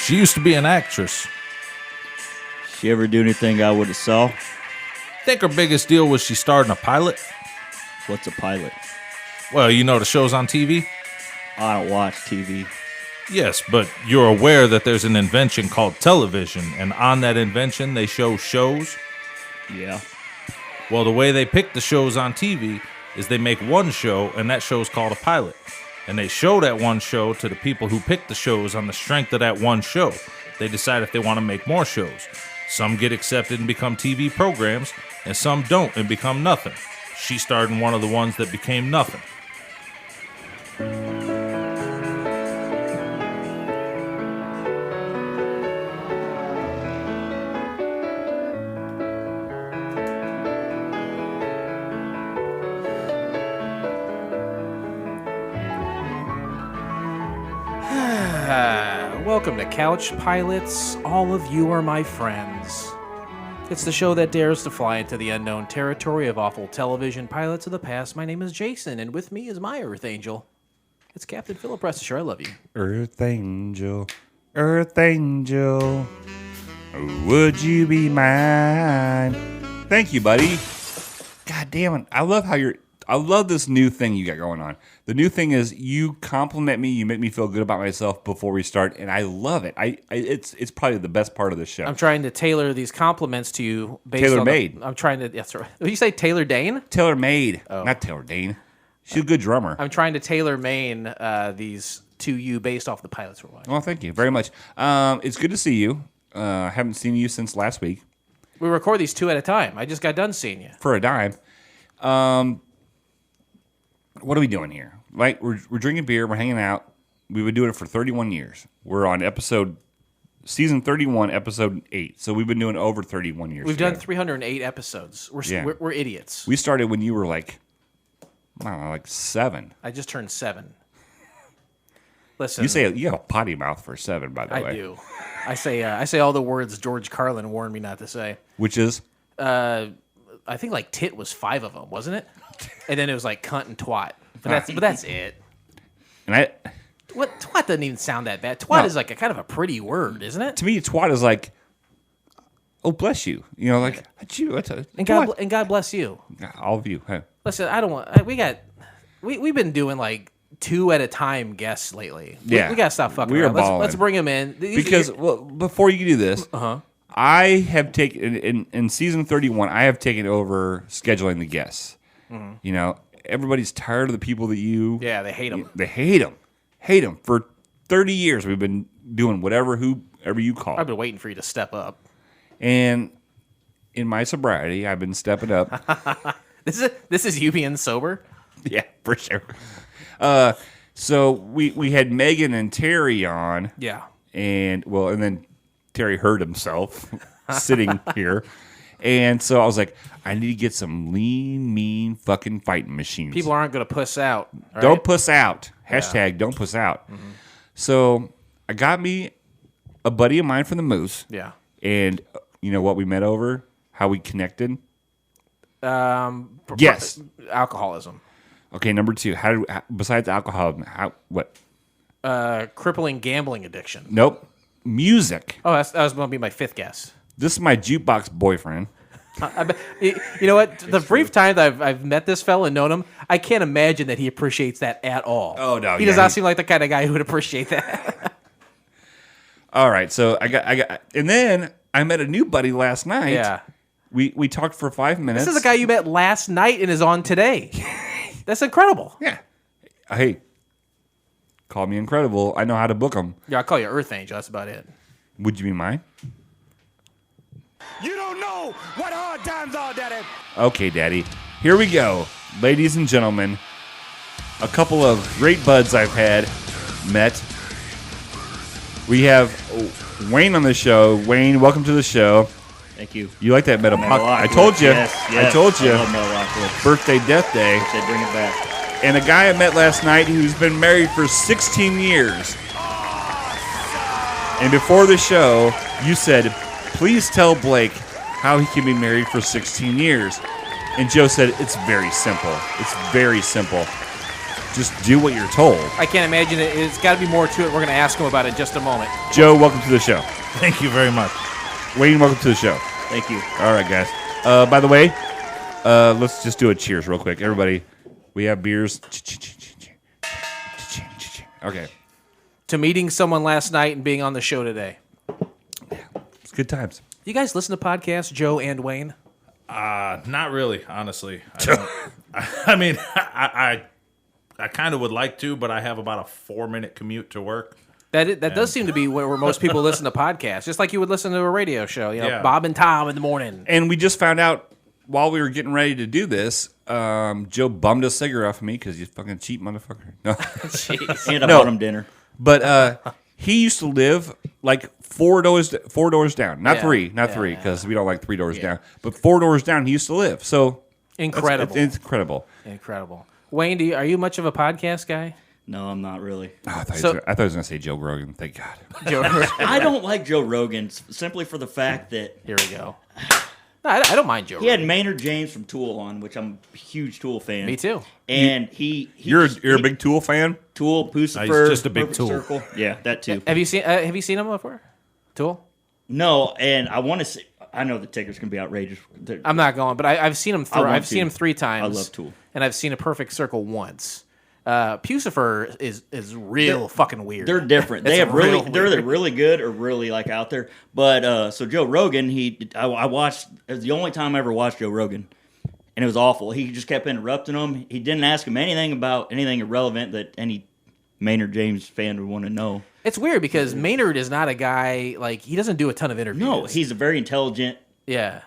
She used to be an actress. She ever do anything I would have saw? Think her biggest deal was she starred in a pilot? What's a pilot? Well, you know the shows on TV? I don't watch TV. Yes, but you're aware that there's an invention called television, and on that invention they show shows? Yeah. Well, the way they pick the shows on TV is they make one show, and that show's called a pilot. And they show that one show to the people who pick the shows on the strength of that one show. They decide if they want to make more shows. Some get accepted and become TV programs, and some don't and become nothing. She starred in one of the ones that became nothing. Welcome to Couch Pilots. All of you are my friends. It's the show that dares to fly into the unknown territory of awful television pilots of the past. My name is Jason, and with me is my Earth Angel. It's Captain Philip Prestisher. I love you. Earth Angel, would you be mine? Thank you, buddy. God damn it. I love this new thing you got going on. The new thing is you compliment me, you make me feel good about myself before we start, and I love it. It's probably the best part of the show. I'm trying to tailor these compliments to you based Tailor-made. I'm trying to. Yes, sir. Did you say Taylor Dane? Tailor-made. Oh. Not Taylor Dane. She's a good drummer. I'm trying to tailor-made these to you based off the pilots we're watching. Well, thank you very much. It's good to see you. I haven't seen you since last week. We record these two at a time. I just got done seeing you. For a dime. What are we doing here? Like, we're drinking beer, we're hanging out. We've been doing it for 31 years. We're on season 31, episode 8. So we've been doing over 31 years. We've together. done 308 episodes. We're idiots. We started when you were like, I don't know, like 7. I just turned 7. Listen, You have a potty mouth for 7, by the way. I do. I say all the words George Carlin warned me not to say. Which is? I think like tit was 5 of them, wasn't it? And then it was like cunt and twat. But that's it. And Twat doesn't even sound that bad. Twat is like a kind of a pretty word, isn't it? To me, twat is like, oh, bless you. You know, like, And God bless you. All of you. Huh? Listen, I don't want. We've been doing like 2 at a time guests lately. Yeah, we gotta stop fucking we are around. balling. Let's bring them in Because before you do this, I have taken in season 31. I have taken over scheduling the guests. Mm-hmm. You know, everybody's tired of the people that you. Yeah, they hate them. They hate them. For 30 years, we've been doing whoever you call. I've been waiting for you to step up. And in my sobriety, I've been stepping up. This is you being sober? Yeah, for sure. So we had Megan and Terry on. Yeah. And then Terry hurt himself sitting here. And so I was like, I need to get some lean, mean fucking fighting machines. People aren't going to puss out. Right? Don't puss out. Hashtag don't puss out. Mm-hmm. So I got me a buddy of mine from the Moose. Yeah. And you know what we met over? How we connected? Yes. Alcoholism. Okay, number 2. Besides alcoholism, what? Crippling gambling addiction. Nope. Music. Oh, that was going to be my 5th guess. This is my jukebox boyfriend. You know what? The brief time that I've met this fella and known him, I can't imagine that he appreciates that at all. Oh no, he does not seem like the kind of guy who would appreciate that. All right, so I got, and then I met a new buddy last night. Yeah, we talked for 5 minutes. This is a guy you met last night and is on today. That's incredible. Yeah. Hey, call me incredible. I know how to book them. Yeah, I'll call you Earth Angel. That's about it. Would you be mine? You don't know what hard times are, Daddy. Okay, Daddy. Here we go. Ladies and gentlemen, a couple of great buds I've met. We have Wayne on the show. Wayne, welcome to the show. Thank you. You like that I told you. Yes. I told you. I love Metal Birthday, death day. They bring it back. And a guy I met last night who's been married for 16 years. And before the show, you said, please tell Blake how he can be married for 16 years. And Joe said, it's very simple. It's very simple. just do what you're told. I can't imagine it. It's got to be more to it. We're going to ask him about it in just a moment. Joe, welcome to the show. Thank you very much. Wayne, welcome to the show. Thank you. All right, guys. By the way, let's just do a cheers real quick. Everybody, we have beers. Okay. To meeting someone last night and being on the show today. It's good times. You guys listen to podcasts, Joe and Wayne? Not really, honestly. I mean, I kind of would like to, but I have about a 4-minute commute to work. That does seem to be where most people listen to podcasts, just like you would listen to a radio show. You know, Yeah. Bob and Tom in the morning. And we just found out while we were getting ready to do this, Joe bummed a cigarette off of me because he's a fucking cheap motherfucker. No. And I No. bought him dinner. But he used to live like four doors down. Not Yeah. three, because we don't like 3 doors down. But 4 doors down, he used to live. So Incredible. It's incredible. Incredible. Wayne, are you much of a podcast guy? No, I'm not really. Oh, I thought So- he was going to say Joe Rogan. Thank God. Joe, I don't like Joe Rogan simply for the fact that here we go. No, I don't mind Joe. he had Maynard James from Tool on, which I'm a huge Tool fan. Me too. And You're a big Tool fan? Tool, Pucifer, just a big Perfect Tool. Circle. Yeah, that too. Have you seen him before? Tool? No, and I want to see. I know the tickers can be outrageous. I'm not going, but I've seen him. I want I've seen to. him 3 times. I love Tool. And I've seen a Perfect Circle once. Pucifer is real fucking weird. They're different. They It's have really, real they're either weird. really good or really like out there. But so Joe Rogan, I watched. It was the only time I ever watched Joe Rogan, and it was awful. He just kept interrupting him. He didn't ask him anything about anything irrelevant that any Maynard James fan would want to know. It's weird because Maynard is not a guy like he doesn't do a ton of interviews. No, he's a very intelligent, yeah.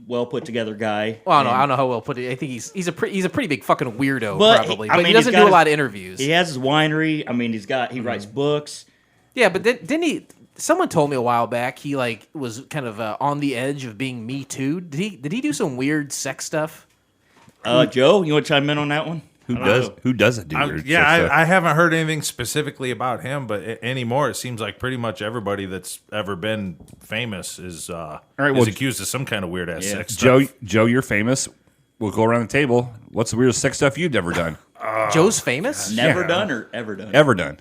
well put together guy. Well, I don't And know how well put it. I think he's a pretty big fucking weirdo But probably, I but he mean, doesn't he's do got a lot of his- interviews. He has his winery. I mean, he writes books. Yeah, but didn't he? Someone told me a while back he like was kind of on the edge of being Me Too. Did he do some weird sex stuff? Joe, you want to chime in on that one? Who doesn't do weird Yeah, sex stuff? I haven't heard anything specifically about him, but anymore it seems like pretty much everybody that's ever been famous is right, is well, accused of some kind of weird ass Yeah. sex stuff. Joe, you're famous. We'll go around the table. What's the weirdest sex stuff you've ever done? Joe's famous. Never done or ever done? Ever done?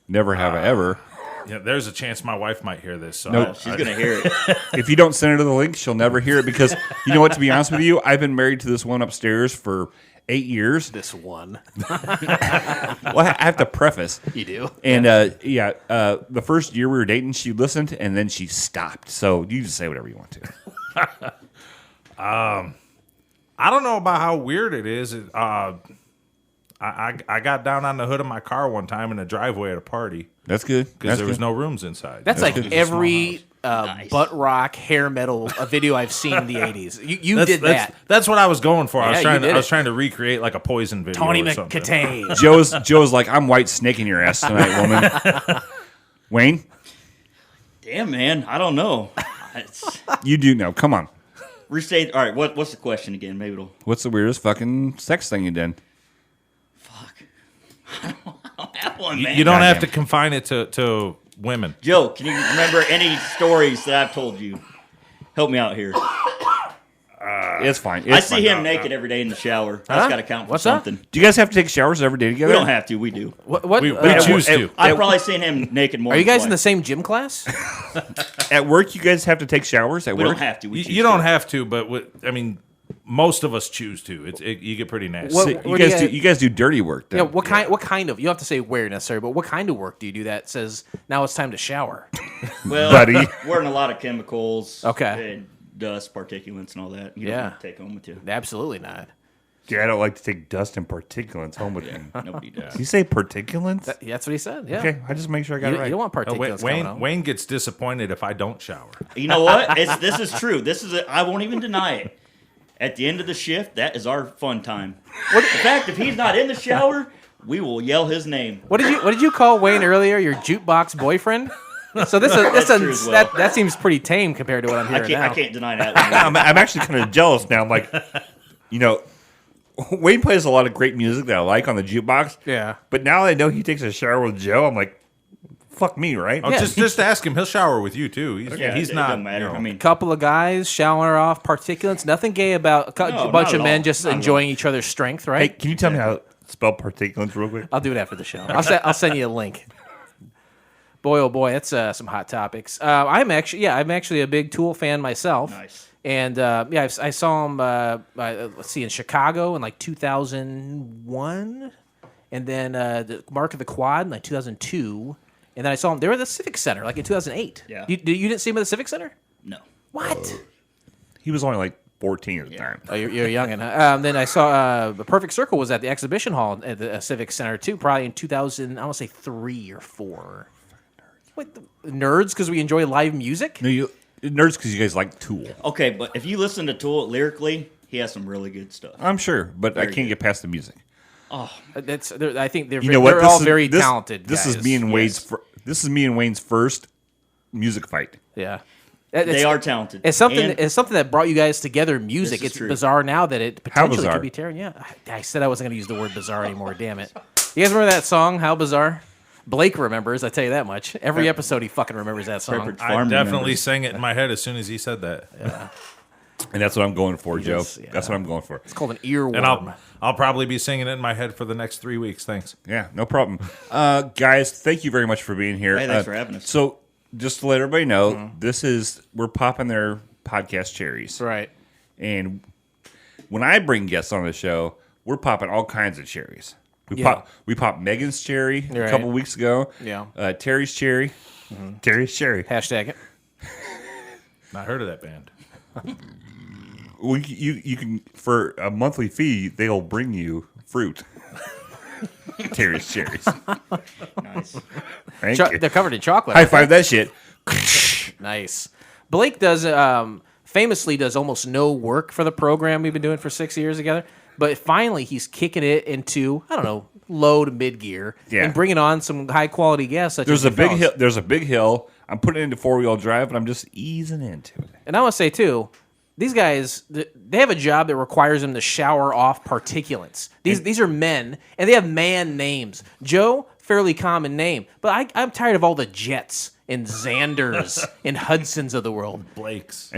Never have I ever. Yeah, there's a chance my wife might hear this. So Nope. She's going to hear it. If you don't send her the link, she'll never hear it because you know what? To be honest with you, I've been married to this one upstairs for 8 years. This one, Well, I have to preface. you do. And the first year we were dating, she listened and then she stopped. So you just say whatever you want to. I don't know about how weird it is. I got down on the hood of my car one time in a driveway at a party That's good. because there was no rooms inside. That's like It was a small every house. butt rock hair metal video I've seen in the '80s. You did That's- that. That's what I was going for. Yeah, you I did was it. trying to recreate like a Poison video. Tony or something. McCatane. Joe's like, I'm white snaking your ass tonight, woman. Wayne, Damn, man. I don't know. you do know. Come on. Restate. All right, what's the question again? Maybe it'll. What's the weirdest fucking sex thing you did? Fuck. I don't have one, man. You don't have Goddamn. to confine it to women. Joe, can you remember any stories that I've told you? Help me out here. It's fine. I It's see fine. him naked every day in the shower. That's Huh? got to count for What's that? something. Do you guys have to take showers every day together? We don't have to. We do. What? We uh, choose to. I've probably seen him naked more. Are you than guys in the twice. same gym class? At work, you guys have to take showers at We work? don't have to. We choose You don't to. have to, but I mean, most of us choose to. You get pretty nasty. What- So what do you you guys do dirty work then. Yeah. What kind of? You don't have to say where necessarily, but what kind of work do you do that says now it's time to shower? Well, Buddy. we're in a lot of chemicals. Okay. And dust, particulates, and all that. You Yeah. don't have to take home with you. Absolutely not. Yeah, I don't like to take dust and particulates home with me. Nobody does. Did you say particulates? That's what he said. Yeah. Okay, I just make sure I got You, it right. you don't want particulates coming out. Wayne gets disappointed if I don't shower. You know what? This is true. I won't even deny it. At the end of the shift, that is our fun time. In fact, if he's not in the shower, we will yell his name. What did you call Wayne earlier? Your jukebox boyfriend? So That's true as well. that seems pretty tame compared to what I'm I hearing can't, now. I can't deny that one. I'm actually kind of jealous now. I'm like, you know, Wayne plays a lot of great music that I like on the jukebox. Yeah. But now that I know he takes a shower with Joe, I'm like, fuck me, right? Oh, Yeah. just ask him. He'll shower with you too. Yeah, He's it not. doesn't matter. you know, I mean, Couple of guys showering off particulates. Nothing gay about a No, bunch not of at men all. just Not at enjoying each other's strength, Hey, right? can you tell me how spell particulates real quick? I'll do it after the show. I'll send you a link. Boy, oh boy, that's some hot topics. I'm actually a big Tool fan myself. Nice. And I saw him. Let's see, in Chicago in like 2001, and then the Mark of the Quad in like 2002, and then I saw him. They were at the Civic Center like in 2008. Yeah. You didn't see him at the Civic Center? No. What? He was only like 14 at the time. Oh, you're young, and then I saw the Perfect Circle was at the exhibition hall at the Civic Center too, probably in 2000. I want to say 3 or 4. Wait, nerds because we enjoy live music. No, you nerds because you guys like Tool. Okay, but if you listen to Tool lyrically, he has some really good stuff. I'm sure, but I can't get past the music. I think they're You know what? they're all very talented. This guys. is me and Wayne's first music fight. Yeah. They are talented. It's something that brought you guys together. Music. This is It's true. bizarre now that it How potentially bizarre? could be tearing. Yeah, I said I wasn't going to use the word bizarre anymore. Damn it! You guys remember that song? How bizarre. Blake remembers. I tell you that much. Every episode he fucking remembers that song. Perfect. I Farm definitely members. sang it in my head as soon as he said that. And that's what I'm going for, Joe. is, yeah. That's what I'm going for. It's called an earworm. And I'll probably be singing it in my head for the next 3 weeks. Thanks. Yeah, no problem. Guys, thank you very much for being here. Hey, thanks for having us. So, just to let everybody know, we're popping their podcast cherries. right. And when I bring guests on the show, we're popping all kinds of cherries. Yeah. We popped Megan's cherry a Right. couple weeks ago. Yeah. Terry's cherry. Terry's cherry. Hashtag it. Not heard of that band. Well, you can, for a monthly fee, they'll bring you fruit. Terry's cherries. Nice. Thank you. They're covered in chocolate. High five that shit. Nice. Blake does famously does almost no work for the program we've been doing for 6 years together. But finally, he's kicking it into, I don't know, low to mid gear Yeah. and bringing on some high quality guests. Such There's as a big fellas. hill. There's a big hill. I'm putting it into 4-wheel drive, and I'm just easing into it. And I want to say too, these guys they have a job that requires them to shower off particulates. These are men, and they have man names. Joe, fairly common name, but I'm tired of all the Jets and Xanders and Hudsons of the world. Blake's.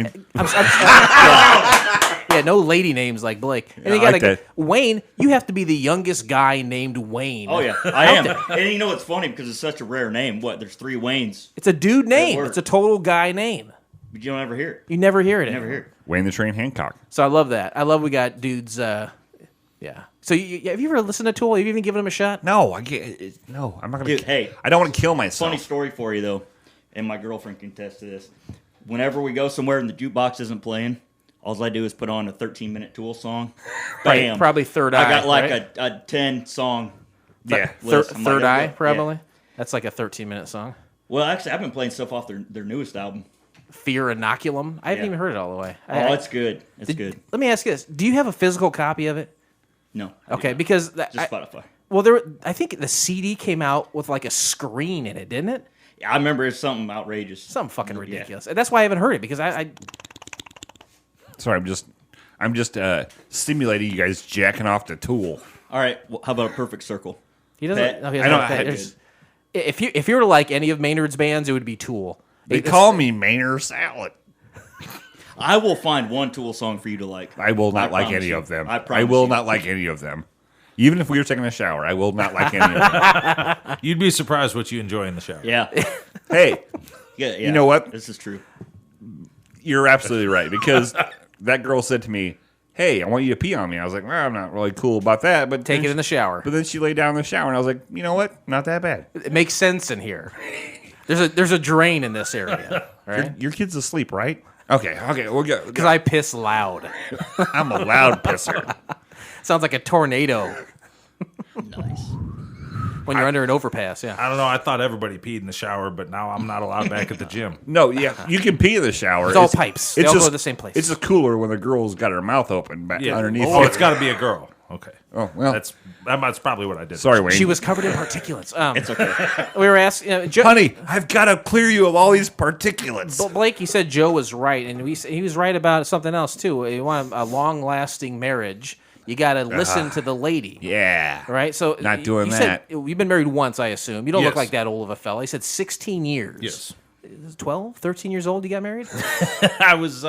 Yeah, no lady names like Blake. And you I got like that. Wayne. You have to be the youngest guy named Wayne. Oh, yeah, I am. And you know what's funny? Because it's such a rare name. There's 3 Waynes, It's a dude name. works. It's a total guy name. but you don't ever hear it. You never hear it. Never anymore. hear it. Wayne the Train Hancock. So I love that. I love we got dudes. Yeah. So have you ever listened to Tool? Have you even given him a shot? No, I get no. I'm not gonna. Dude, hey. I don't want to kill myself. Funny story for you, though, and my girlfriend can attest to this. Whenever we go somewhere and the jukebox isn't playing, all I do is put on a 13-minute Tool song. Bam. Probably Third I Eye. got like right? a 10-song Yeah. list. I'm like, Third Eye, yeah. probably. That's like a 13-minute song. Well, actually, I've been playing stuff off their newest album. Fear Inoculum. I haven't Yeah. even heard it all the way. Oh, it's good. It's good. Let me ask you this: do you have a physical copy of it? No. I do Okay, not. because Just Spotify. well, I think the CD came out with like a screen in it, didn't it? Yeah, I remember it's something outrageous. Something fucking Yeah. ridiculous. And that's why I haven't heard it because I Sorry, I'm just stimulating you guys jacking off the Tool. All right. Well, how about a perfect circle? he doesn't. Pet. No, he I doesn't know have I that. had There's- If you were to like any of Maynard's bands, it would be Tool. They call me Maynard Salad. I will find one Tool song for you to like. I will not like promise any you. of them. I I promise will you. not like any of them. Even if we were taking a shower, I will not like any of them. You'd be surprised what you enjoy in the shower. Yeah. Hey, Yeah. you know what? This is true. You're absolutely right because that girl said to me, "Hey, I want you to pee on me." I was like, "Well, I'm not really cool about that," but Take then it in the shower. But then she laid down in the shower, and I was like, "You know what? Not that bad." It makes sense in here. There's a drain in this area, right? Your kid's asleep, right? Okay, we'll go. Because I piss loud. I'm a loud pisser. Sounds like a tornado Nice. when you're under an overpass. Yeah. I don't know. I thought everybody peed in the shower, but now I'm not allowed back at the gym. No, yeah, you can pee in the shower. It's all pipes. They all go to the same place. It's just cooler when the girl's got her mouth open back underneath. Oh, it. it's got to be a girl. Okay. Oh, well. That's probably what I did. Sorry, Wayne. She was covered in particulates. It's okay. We were asking, Honey, I've got to clear you of all these particulates. Blake, you said Joe was right, and he was right about something else too. You want a long-lasting marriage, you got to listen to the lady. Yeah. Right? So Not doing you that. Said, you've been married once, I assume. You don't look Yes. like that old of a fella. He said 16 years. Yes. 12, 13 years old you got married? I was.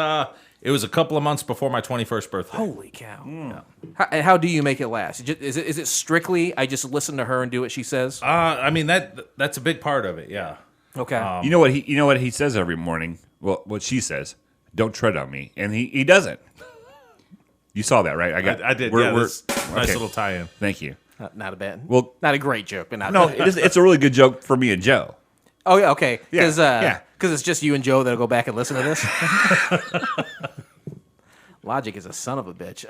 It was a couple of months before my 21st birthday. Holy cow! How do you make it last? Is it strictly I just listen to her and do what she says? I mean that's a big part of it. Yeah. Okay. You know what he says every morning? Well, what she says, "Don't tread on me," and he doesn't. You saw that, right? I did. Nice little tie-in. Thank you. Not a bad. Well, not a great joke, but not. No, it's a really good joke for me and Joe. Oh yeah, okay. Because Yeah. it's just you and Joe that'll go back and listen to this. Logic is a son of a bitch.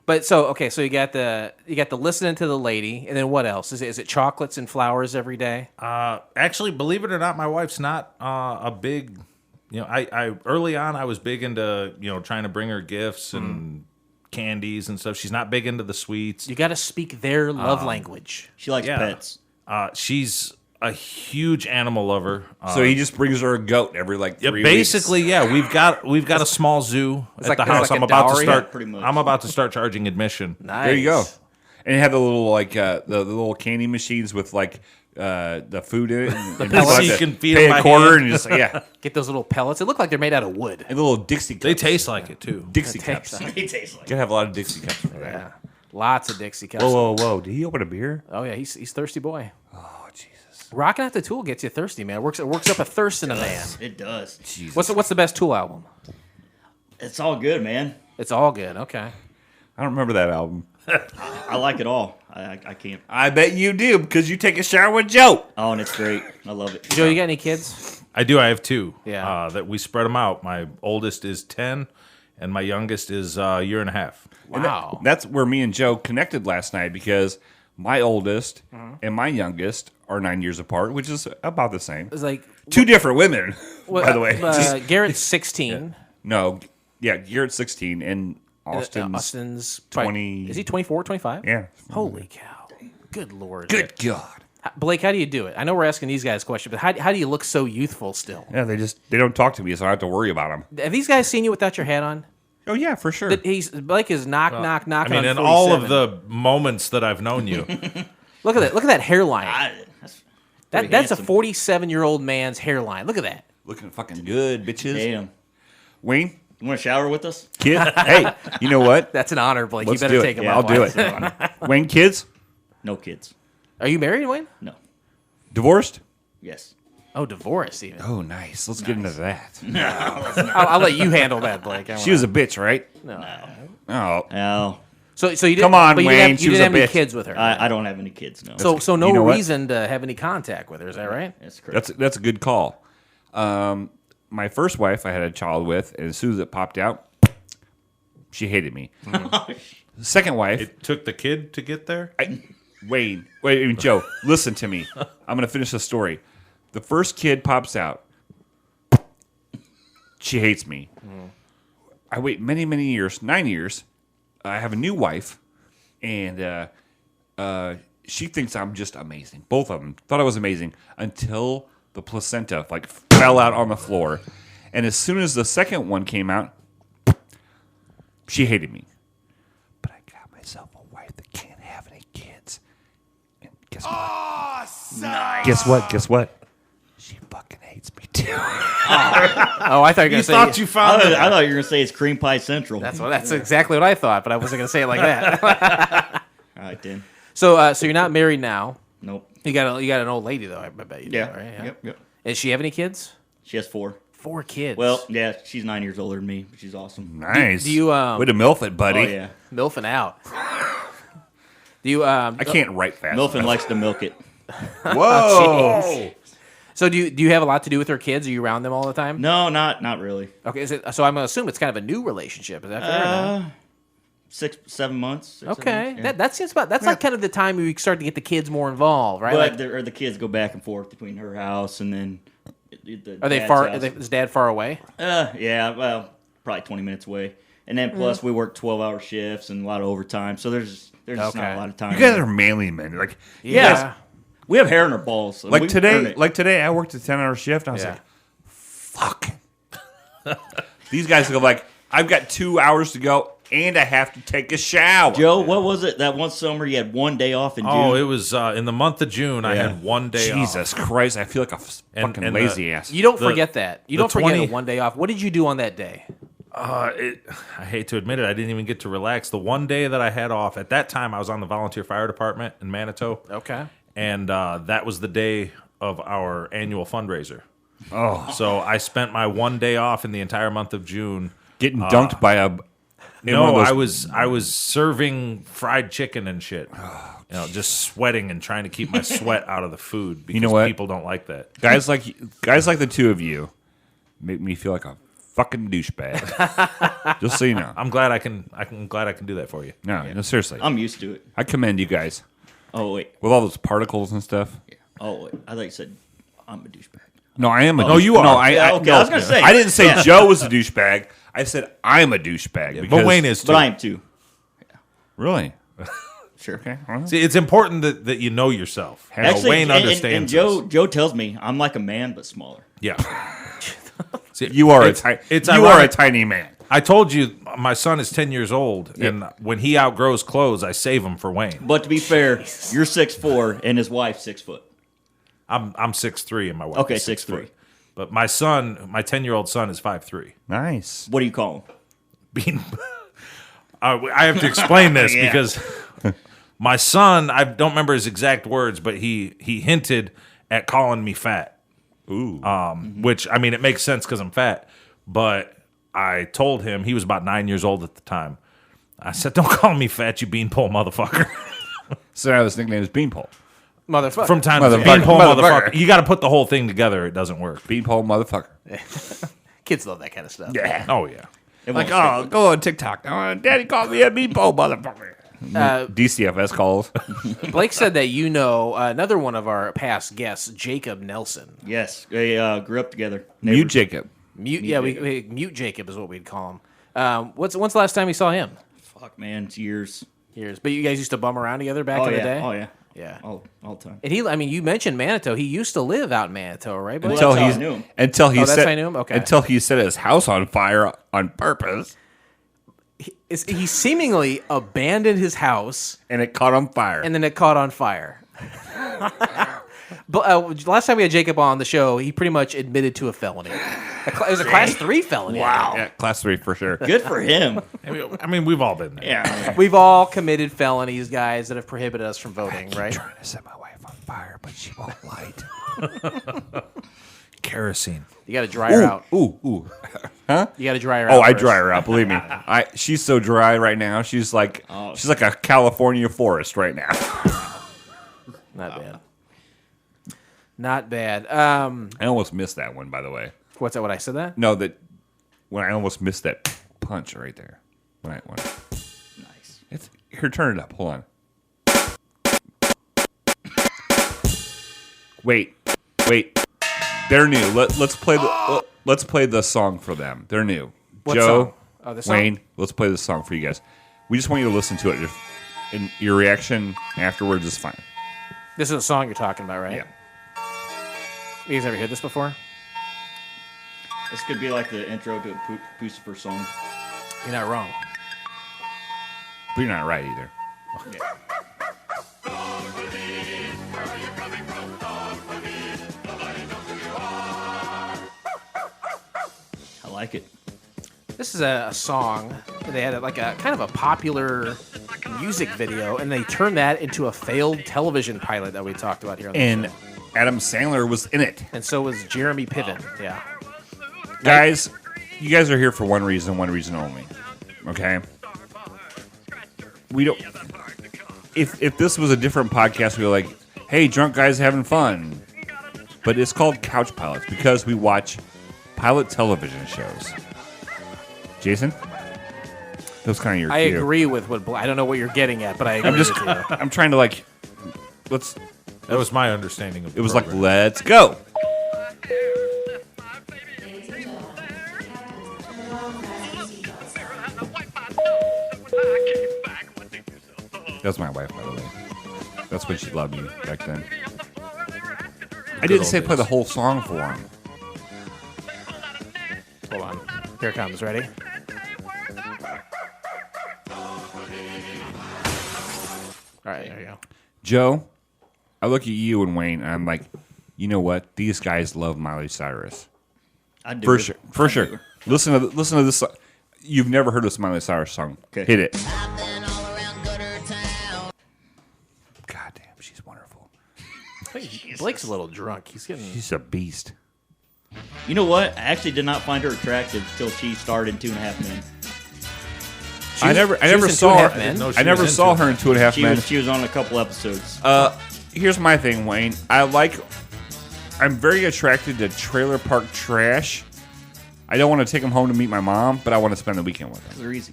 But so you got the listening to the lady, and then what else? Is it chocolates and flowers every day? Actually, believe it or not, my wife's not a big. I early on I was big into trying to bring her gifts and candies and stuff. She's not big into the sweets. You got to speak their love language. She likes pets. She's a huge animal lover. So he just brings her a goat every 3 weeks. Basically, yeah. We've got a small zoo at like- the it's house. like I'm a about to dowry? start. Pretty much. I'm about to start charging admission. Nice. There you go. And you have the little the little candy machines with the food in it. And pellets. you You have to can feed pay them by a quarter hand. and just Get those little pellets. They look like they're made out of wood. and little Dixie cups. They taste like it too. Dixie They cups. taste He tastes like. Gotta have a lot of Dixie cups for that. Yeah. Lots of Dixie cups. Whoa! Did he open a beer? Oh yeah, he's thirsty boy. Oh Jesus! Rocking out the Tool gets you thirsty, man. Works up a thirst in a man. It does. Jesus! What's the best Tool album? It's all good, man. It's all good. Okay. I don't remember that album. I like it all. I can't. I bet you do because you take a shower with Joe. Oh, and it's great. I love it. Joe, you got any kids? I do. I have two. Yeah. That we spread them out. My oldest is 10, and my youngest is a year and a half. Wow. That's where me and Joe connected last night because my oldest and my youngest are 9 years apart, which is about the same. It's like Two different women, by the way. Garrett's 16. No, yeah, Garrett's 16 and Austin's 20. Is he 24, 25? Yeah. Holy cow. Good Lord. Good God. Blake, how do you do it? I know we're asking these guys questions, but how do you look so youthful still? Yeah, they don't talk to me, so I don't have to worry about them. Have these guys seen you without your hat on? Oh yeah, for sure. Blake is knocking I on mean, in 47. all of the moments that I've known you, Look at that hairline. That's That's a handsome. 47-year-old man's hairline. Look at that. Looking fucking good, bitches. Damn. Wayne, You want to shower with us? kid. Hey, you know what? That's an honor, Blake. Let's you better do take it. him Yeah, up. I'll do it. Wayne, kids, No kids. Are you married, Wayne? No. divorced. Yes. Oh, divorced even. Oh, nice. Let's get into that. I'll let you handle that, Blake. She was a bitch, right? No. Oh, No. So you didn't, Come on, but you Wayne, didn't have, she you was didn't a have any bitch. kids with her. I don't have any kids. No. so no You know what? reason to have any contact with her. Is that right? That's correct. that's a good call. My first wife, I had a child with, and as soon as it popped out, she hated me. Second wife, it took the kid to get there. Wayne, Joe, listen to me. I'm going to finish the story. The first kid pops out. She hates me. I wait many, many years, 9 years. I have a new wife, and she thinks I'm just amazing. Both of them thought I was amazing until the placenta fell out on the floor. And as soon as the second one came out, she hated me. But I got myself a wife that can't have any kids. And guess what? Nice. Guess what? She fucking hates me too. Oh, I thought you were going to say. Thought you found it. I thought you were gonna say it's cream pie central. That's exactly what I thought, but I wasn't going to say it like that. All right, then. So you're not married now. Nope. You got an old lady though. I bet you do, Yeah. right? Yep. Does she have any kids? She has 4. 4 kids. Well, yeah, she's 9 years older than me, but she's awesome. Nice. Do you, way to milf it, buddy? Oh yeah. milfing out. Do you? I can't write fast. Milfin likes to milk it. Whoa. So do you have a lot to do with her kids? Are you around them all the time? No, not really. Okay. So I'm gonna assume it's kind of a new relationship. Is that fair? or not? 6, 7 months. 6, 7 Okay, months, yeah. that seems about. That's like kind of the time we start to get the kids more involved, right? But Like, the kids go back and forth between her house and then. are they dad's far? house. Is dad far away? Yeah, well, probably 20 minutes away. And then plus we work 12-hour shifts and a lot of overtime, so there's just Okay. not a lot of time. You guys are manly men. Yeah. We have hair in our balls. So we earn Today, I worked a 10-hour shift. I was Yeah. like, fuck. These guys go I've got 2 hours to go, and I have to take a shower. Joe, what was it that one summer you had one day off in June? Oh, it was in the month of June. I Yeah. had 1 day off. Jesus Christ, I feel like a fucking and lazy ass. You don't The- forget that. You the don't forget 20 a 1 day off. What did you do on that day? I hate to admit it, I didn't even get to relax. The one day that I had off, at that time I was on the volunteer fire department in Manitou. Okay. And that was the day of our annual fundraiser. Oh. So I spent my one day off in the entire month of June. Getting dunked by a... No, I was serving fried chicken and shit. Just sweating and trying to keep my sweat out of the food because know what? people don't like that. Guys like the two of you make me feel like a fucking douchebag. Just so you know. I'm glad I can do that for you. No, seriously. I'm used to it. I commend you guys. Oh, wait. With all those particles and stuff. Yeah. Oh, wait. I thought you said I'm a douchebag. No, I am a douchebag. No, you are. No, Yeah, okay, I was gonna say. I didn't say Joe was a douchebag. I said I'm a douchebag. But because, Wayne is too. But I am too. Really? Sure. Okay. Well, See, it's important that you know yourself. Actually, Wayne understands and Joe tells me I'm like a man but smaller. Yeah. See, you are it's you are a ironic. tiny man. I told you my son is 10 years old, and when he outgrows clothes, I save him for Wayne. But to be fair, you're 6'4" and his wife's 6 foot. I'm 6'3", and my wife Okay, is 6'3". 6'3". But my son, my 10-year-old son, is 5'3". Nice. What do you call him? Being, I have to explain this because my son, I don't remember his exact words, but he hinted at calling me fat. Ooh. Which, I mean, it makes sense because I'm fat. But I told him, he was about 9 years old at the time. I said, don't call me fat, you beanpole motherfucker. So now his nickname is Beanpole. Motherfucker. From time to time. Motherfucker. Beanpole Motherfucker. motherfucker. You got to put the whole thing together. It doesn't work. Beanpole motherfucker. Kids love that kind of stuff. Yeah. Oh, yeah. Like, Go on TikTok. Daddy called me a Beanpole motherfucker. DCFS calls. Blake said that you know another one of our past guests, Jacob Nelson. yes, they grew up together. Mute Neighbors. Jacob. Mute Jacob is what we'd call him. When's the last time you saw him? Fuck, man, it's years. Years. But you guys used to bum around together back Oh in yeah, the day? oh yeah, Yeah. all the time. And you mentioned Manitou. He used to live out in Manitou, right? Blake? Well, that's how I knew him. Until he Oh, that's set how I knew him? Okay. Until he set his house on fire on purpose, He seemingly abandoned his house, and it caught on fire. and then it caught on fire. But last time we had Jacob on the show, he pretty much admitted to a felony. It was a class 3 felony. Wow. Yeah, class 3 for sure. Good for him. I mean, we've all been there. Yeah. We've all committed felonies, guys, that have prohibited us from voting, right? Trying to set my wife on fire, but she won't light. Kerosene. You got to dry her out. Ooh. You got to dry her out. Oh, I first. dry her out. Believe me, she's so dry right now. She's like a California forest right now. Not bad. Not bad. I almost missed that one, by the way. What's that? What I said that? No, when I almost missed that punch right there. Nice. Here, turn it up. Hold on. Wait. They're new. Let's play the song for them. They're new. What Joe, song? Oh, this song? Wayne, let's play this song for you guys. We just want you to listen to it. And your reaction afterwards is fine. This is a song you're talking about, right? Yeah. You guys ever heard this before? This could be like the intro to a Pucifer song. You're not wrong. But you're not right either. I like it. This is a song. They had like a kind of a popular music video, and they turned that into a failed television pilot that we talked about here on the And show. Adam Sandler was in it. And so was Jeremy Piven. Yeah. Guys, you guys are here for one reason only. Okay? We don't... If this was a different podcast, we'd be like, hey, drunk guys having fun. But it's called Couch Pilots because we watch pilot television shows. Jason? That was kind of your I cue. agree with what I don't know what you're getting at, but I agree with you. I'm trying to let's... That was my understanding of the It was like, program. let's go. That's my wife, by the way. That's when she loved me back then. I didn't old say play the days. whole song for him. Hold on. Here it comes. Ready? All right, there you go. Joe, I look at you and Wayne, and I'm like, you know what? These guys love Miley Cyrus. I do. For sure. Listen to this. You've never heard of Miley Cyrus song. Okay. Hit it. God damn, she's wonderful. Blake's a little drunk. She's a beast. You know what? I actually did not find her attractive until she starred in 2.5 Men. I never in saw 2.5 her. Men? I never saw her in 2.5 Men. She was on a couple episodes. Here's my thing, Wayne. I'm very attracted to trailer park trash. I don't want to take them home to meet my mom, but I want to spend the weekend with them. They're easy.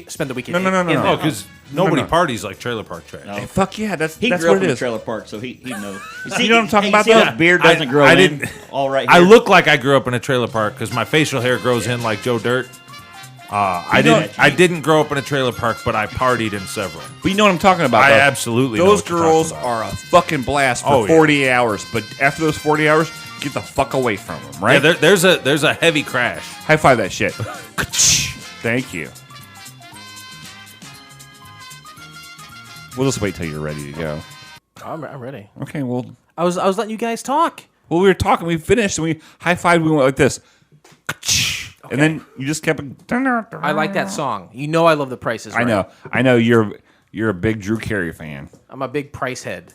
Spend the weekend. No. No, because nobody parties like trailer park trash. No. Hey, fuck yeah, that's He that's grew what up it in a is. trailer park, so he knows. You know what I'm talking about, See though? how his beard doesn't grow I in? didn't- All right. I here. look like I grew up in a trailer park because my facial hair grows in like Joe Dirt. I didn't grow up in a trailer park, but I partied in several. But you know what I'm talking about, I though. absolutely know Those what you're girls talking about. are a fucking blast for Oh, yeah. 48 hours, but after those 40 hours, get the fuck away from them, right? Yeah, there's a heavy crash. High five that shit. Thank you. We'll just wait till you're ready to go. I'm ready. Okay, well, I was letting you guys talk. we were talking, we finished, and we high-fived, we went like this. And then you just kept... I like that song. You know I love The Price is Right. I know you're a big Drew Carey fan. I'm a big price head.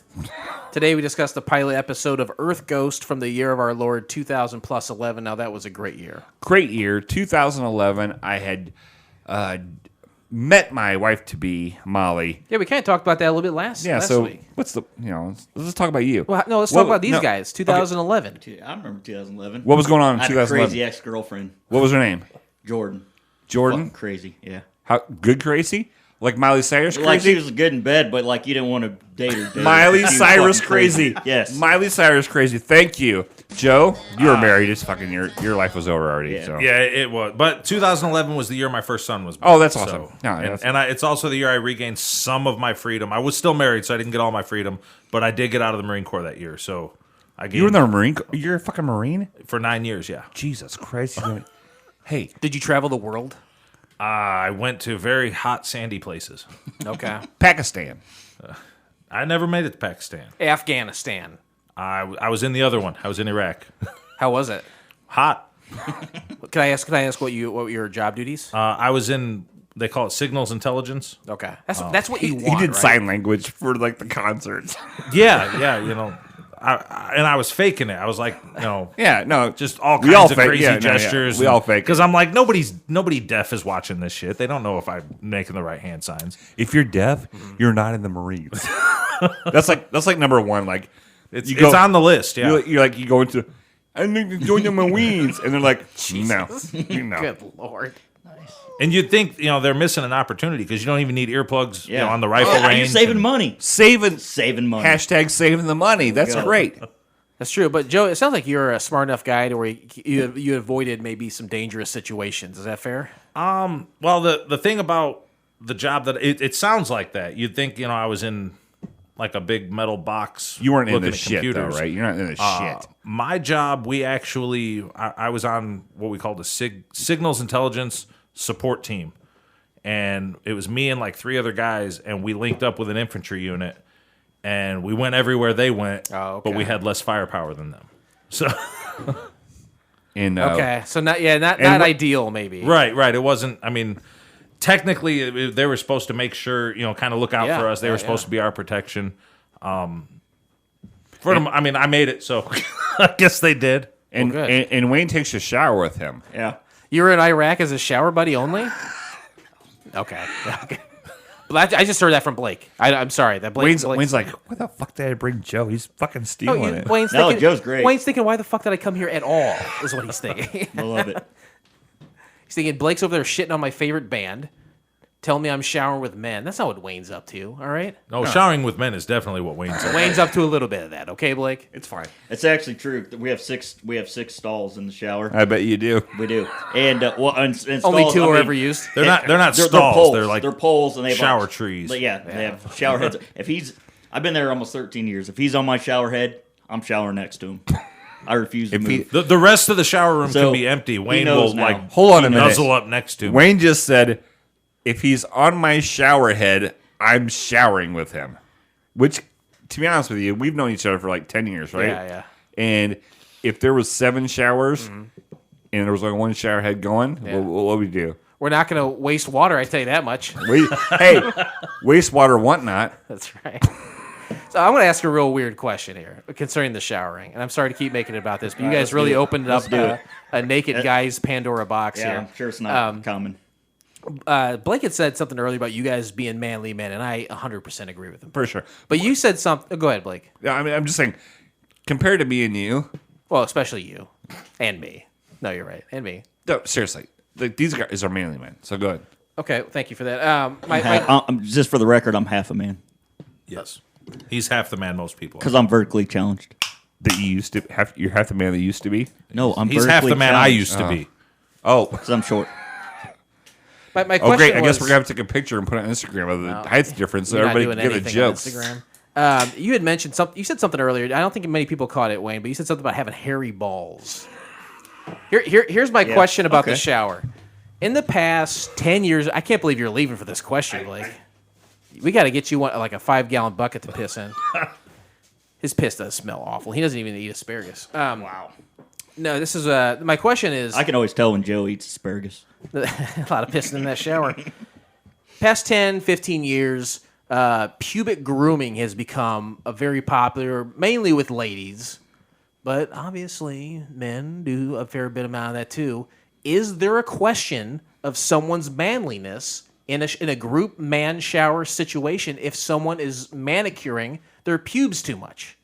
Today we discussed the pilot episode of Earth Ghost from the year of our Lord 2000+11. Now that was a great year. Great year, 2011. I had met my wife-to-be, Molly. Yeah, we kind of talked about that a little bit last week. What's the, let's just talk about you. Well, no, let's talk about these guys. 2011. I remember 2011. What was going on in I had a 2011? crazy ex-girlfriend, What was her name? Jordan. Jordan? Fucking crazy, yeah. How good crazy? Like Miley Cyrus crazy? Like she was good in bed, but like you didn't want to date her. Miley She was Cyrus fucking crazy. Yes. Miley Cyrus crazy. Thank you. Joe, you were married. It's fucking your life was over already. Yeah. So. Yeah, it was. But 2011 was the year my first son was born. Oh, that's awesome. No, and that's- it's also the year I regained some of my freedom. I was still married, so I didn't get all my freedom, but I did get out of the Marine Corps that year. So I gained You were in the Marine? You're a fucking Marine? for 9 years, yeah. Jesus Christ. Hey, Did you travel the world? I went to very hot, sandy places. Okay. Pakistan. I never made it to Pakistan. Afghanistan. I was in the other one. I was in Iraq. How was it? Hot. Can I ask what your job duties? I was in, they call it signals intelligence. Okay. That's what you want, He did right? sign language for like the concerts. Yeah, I was faking it. I was like, Yeah, no. just all We all kinds of fake- crazy yeah, no, yeah. gestures. We all fake it. Because I'm like, nobody deaf is watching this shit. They don't know if I'm making the right hand signs. If you're deaf, you're not in the Marines. that's like number one. Like It's you go- on the list. Yeah. you go into, I need to join the Marines, and they're like, no. Good Lord. And you'd think they're missing an opportunity because you don't even need earplugs Yeah. on the rifle Oh, range. you're saving and- money. Saving money. Hashtag saving the money. That's go. great. That's true. But Joe, it sounds like you're a smart enough guy to where you avoided maybe some dangerous situations. Is that fair? Well, the thing about the job that it sounds like that. You'd think I was in like a big metal box. You weren't in looking the at shit, though, computers. right? You're not in the shit. My job, I was on what we call the signals intelligence support team. And it was me and like 3 other guys, and we linked up with an infantry unit, and we went everywhere they went, Oh, okay. but we had less firepower than them. So, And Okay. So not not what- ideal maybe. right. It wasn't, technically they were supposed to make sure, kind of look out Yeah, for us. They yeah, were supposed yeah. to be our protection. I made it, so I guess they did. and, good. and Wayne takes a shower with him. Yeah. You were in Iraq as a shower buddy only? Okay. Well, I just heard that from Blake. I'm sorry. That Blake, Wayne's like, why the fuck did I bring Joe? He's fucking Oh, stealing it. Wayne's No, thinking, Joe's great. Wayne's thinking, why the fuck did I come here at all? Is what he's thinking. I love it. He's thinking Blake's over there shitting on my favorite band, telling me I'm showering with men. That's not what Wayne's up to. All right. No, showering with men is definitely what Wayne's at. Wayne's up to a little bit of that. Okay, Blake. It's fine. It's actually true. We have six stalls in the shower. I bet you do. We do. And and stalls, Only 2 are ever used. They're not stalls. poles. They're like poles, and they have shower trees. They have shower heads. I've been there almost 13 years. If he's on my shower head, I'm showering next to him. I refuse to move. The rest of the shower room So, can be empty. Wayne knows will now. Hold on a minute. nuzzle up next to me. Wayne just said, if he's on my shower head, I'm showering with him. Which, to be honest with you, we've known each other for like 10 years, right? Yeah. And if there was 7 showers and there was like 1 shower head going, what would we do? We're not going to waste water, I tell you that much. Hey, wastewater want not. That's right. So I'm going to ask a real weird question here concerning the showering. And I'm sorry to keep making it about this, but you guys really opened up a naked guy's Pandora box Yeah, here. I'm sure it's not common. Blake had said something earlier about you guys being manly men, and I 100% agree with him. For sure. But you said something. Go ahead, Blake. Yeah, I mean, I'm just saying, compared to me and you, Well, especially you and me. No, you're right. And me. no, seriously, these guys are manly men. So go ahead. Okay, thank you for that. I'm, just for the record, I'm half a man Yes. He's half the man most people are. because I'm vertically challenged. That you used to have, you're half the man that you used to be. No, I'm He's vertically half the man I challenged used to be. Oh, because I'm short. my oh, question great! I guess was- we're gonna have to take a picture and put it on Instagram of the height difference, so You're not everybody doing can get the anything on jokes. Instagram. You had mentioned something. You said something earlier. I don't think many people caught it, Wayne, but you said something about having hairy balls. Here's my question about the shower. In the past 10 years, I can't believe you're leaving for this question, Blake. We got to get you like a 5-gallon bucket to piss in. His piss does smell awful. He doesn't even eat asparagus. Wow. No, this is my question is I can always tell when Joe eats asparagus. a lot of pissing in that shower. Past 10, 15 years, pubic grooming has become a very popular, mainly with ladies, but obviously men do a fair bit amount of that too. Is there a question of someone's manliness in a group man shower situation if someone is manicuring their pubes too much?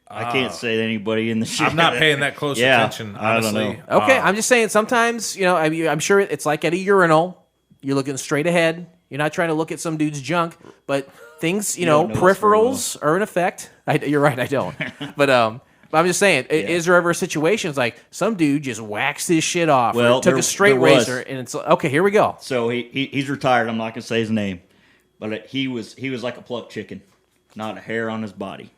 I can't say that anybody in the show. I'm not paying that close attention, I don't honestly. know. Okay, I'm just saying sometimes, I'm sure it's like at a urinal. You're looking straight ahead. You're not trying to look at some dude's junk, but things, don't know this very peripherals are in effect. You're right, I don't. But I'm just saying, is there ever a situation it's like some dude just waxed his shit off or took a straight razor and it's like, okay, here we go. So he's retired. I'm not going to say his name, but he was like a plucked chicken, not a hair on his body.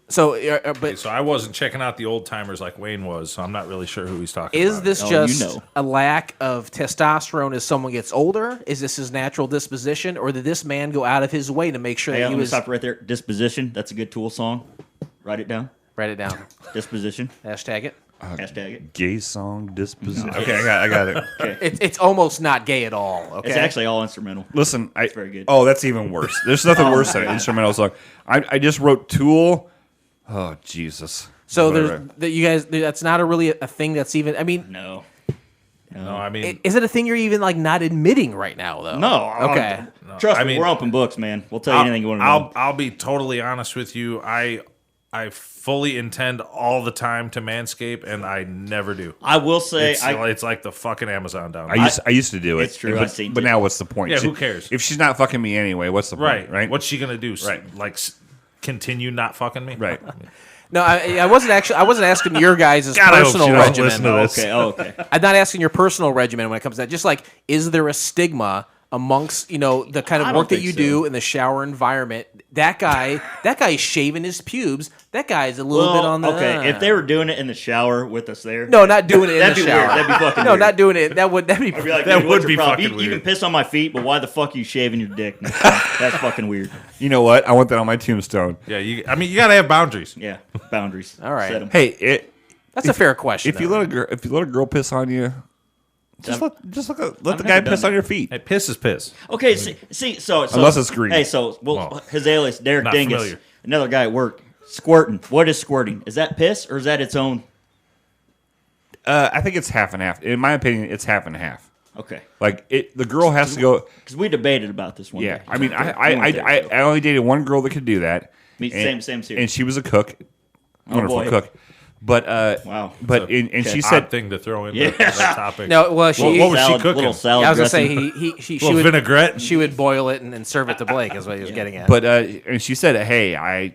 So, Okay, so I wasn't checking out the old timers like Wayne was, so I'm not really sure who he's talking about. is this Oh, just you know. a lack of testosterone as someone gets older? Is this his natural disposition, or did this man go out of his way to make sure Hey, that I'm he going to was? stop right there. Disposition. That's a good Tool song. Write it down. Write it down. Disposition. Hashtag it. Hashtag it. Gay song disposition. Okay, I got it. It's almost not gay at all. Okay. It's actually all instrumental. Listen, very good. Oh, that's even worse. There's nothing worse than an instrumental song. I just wrote Tool. Oh Jesus. So Whatever. you guys. That's not really a thing. That's even. I mean, No. No, I mean, is it a thing you're even like not admitting right now though? No. Okay. Trust I me, mean, we're open books, man. We'll tell you anything you want to know. I'll be totally honest with you. I fully intend all the time to manscape, and I never do. I will say, It's like the fucking Amazon down there. I used to do it. It's true, But, I've seen but it. now what's the point? Yeah, who cares? If she's not fucking me anyway, what's the point? Right. What's she gonna do? Right. Like continue not fucking me? Right. No, I wasn't actually. I wasn't asking your guys' God, I hope personal she doesn't regimen. listen to this. Okay. I'm not asking your personal regimen when it comes to that. Just like, is there a stigma amongst the kind I of don't work that think you so. do in the shower environment? That guy's shaving his pubes. That guy's a little bit on the. Okay, if they were doing it in the shower with us there. No, not doing it in That'd the be shower. weird. That'd be fucking No, weird. not doing it. That'd be. I'd be like, That dude, what's would your be problem? fucking You can weird. piss on my feet, but why the fuck are you shaving your dick? That's fucking weird. You know what? I want that on my tombstone. Yeah, you gotta have boundaries. Yeah, boundaries. All right. Set 'em. Hey, That's a fair question. if you though. let a girl piss on you, let the never guy done piss that. on your feet. Hey, piss is piss. Okay, see, so Unless it's green. Hey, so his alias Derek Not Dingus, familiar. another guy at work, squirting. What is squirting? Is that piss or is that its own? I think it's half and half. In my opinion, it's half and half. Okay, Like the girl has to go. because we debated about this one. Yeah, day. I mean, We went there, so. I only dated one girl that could do that. Me, And- same here. And she was a cook, wonderful boy. cook. But Wow. But and she Odd said, thing to throw in Yeah. that topic. no, well, she. What was she Salad- cooking? Little salad I was gonna say dressing. she Little would vinaigrette. she would boil it and serve it to Blake. Is what he was getting at. but and she said, hey, I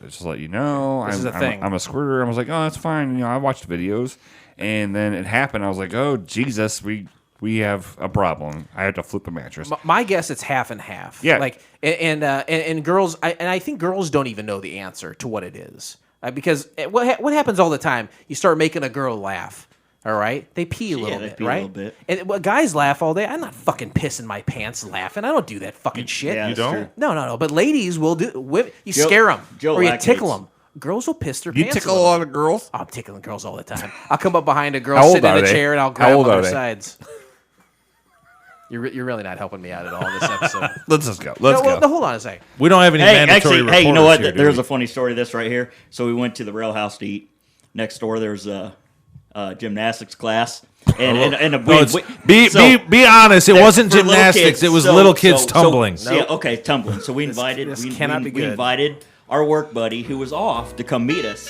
just let you know, This is a thing. I'm a squirter. I was like, oh, that's fine. I watched videos, and then it happened. I was like, oh Jesus, we have a problem. I had to flip the mattress. My guess, it's half and half. Yeah. Like and girls, I think girls don't even know the answer to what it is because what happens all the time? You start making a girl laugh. All right, they pee a little they bit, pee a right? little bit. And guys laugh all day. I'm not fucking pissing my pants laughing. I don't do that fucking shit. Yeah, You that's don't? true. No. But ladies will do. You Joe- scare them Joe or you lactates. tickle them. Girls will piss their You pants. tickle a a little. lot of girls. I'm tickling girls all the time. I'll come up behind a girl How old sitting in are a they? chair and I'll How grab old on are their they? sides. You're really not helping me out at all in this episode. Let's just go. Let's no, go. hold on a second. We don't have any mandatory reporters you know what? here, do There's we? a funny story to this right here. So we went to the rail house to eat. Next door, there's a gymnastics class. Be honest. It wasn't for little gymnastics. kids. It was So- little kids so- tumbling. Yeah, okay, tumbling. So we invited this we cannot be good. invited our work buddy who was off to come meet us.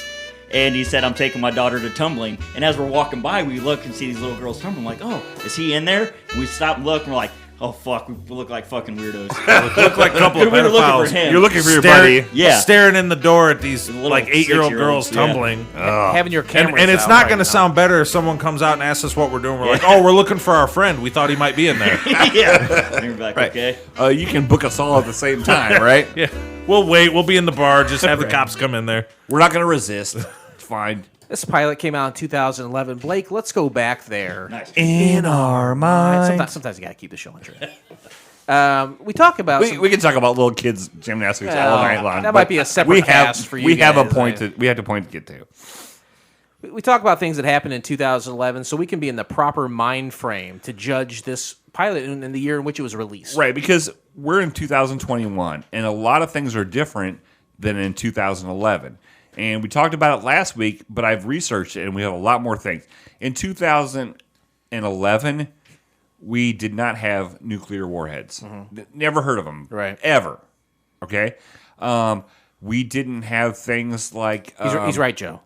And he said, I'm taking my daughter to tumbling. And as we're walking by, we look and see these little girls tumbling. Like, oh, is he in there? And we stop and look, and we're like, oh, fuck, we look like fucking weirdos. We look like a couple of We were looking for pedophiles. him. You're looking for your Staring- buddy. Yeah. Staring in the door at these Little like 8-year-old 6-year-olds, girls yeah. tumbling. Having your camera. And it's not going to sound better if someone comes out and asks us what we're doing. We're like, oh, we're looking for our friend. We thought he might be in there. Yeah. And we're like, Right. okay. You can book us all at the same time, right? Yeah. We'll wait. We'll be in the bar. Just have the cops come in there. We're not going to resist. It's fine. This pilot came out in 2011. Blake, let's go back there. Nice. In our mind. Sometimes you got to keep the show on track. We talk about We can talk about little kids gymnastics all night long. that but might be a separate we have, cast for you We have a guys, point right? we have a point to get to. we talk about things that happened in 2011, so we can be in the proper mind frame to judge this pilot in the year in which it was released. Right, because we're in 2021, and a lot of things are different than in 2011. And we talked about it last week, but I've researched it, and we have a lot more things. In 2011, we did not have nuclear warheads. Never heard of them. Right. Ever. Okay? We didn't have things like... He's right, Joe.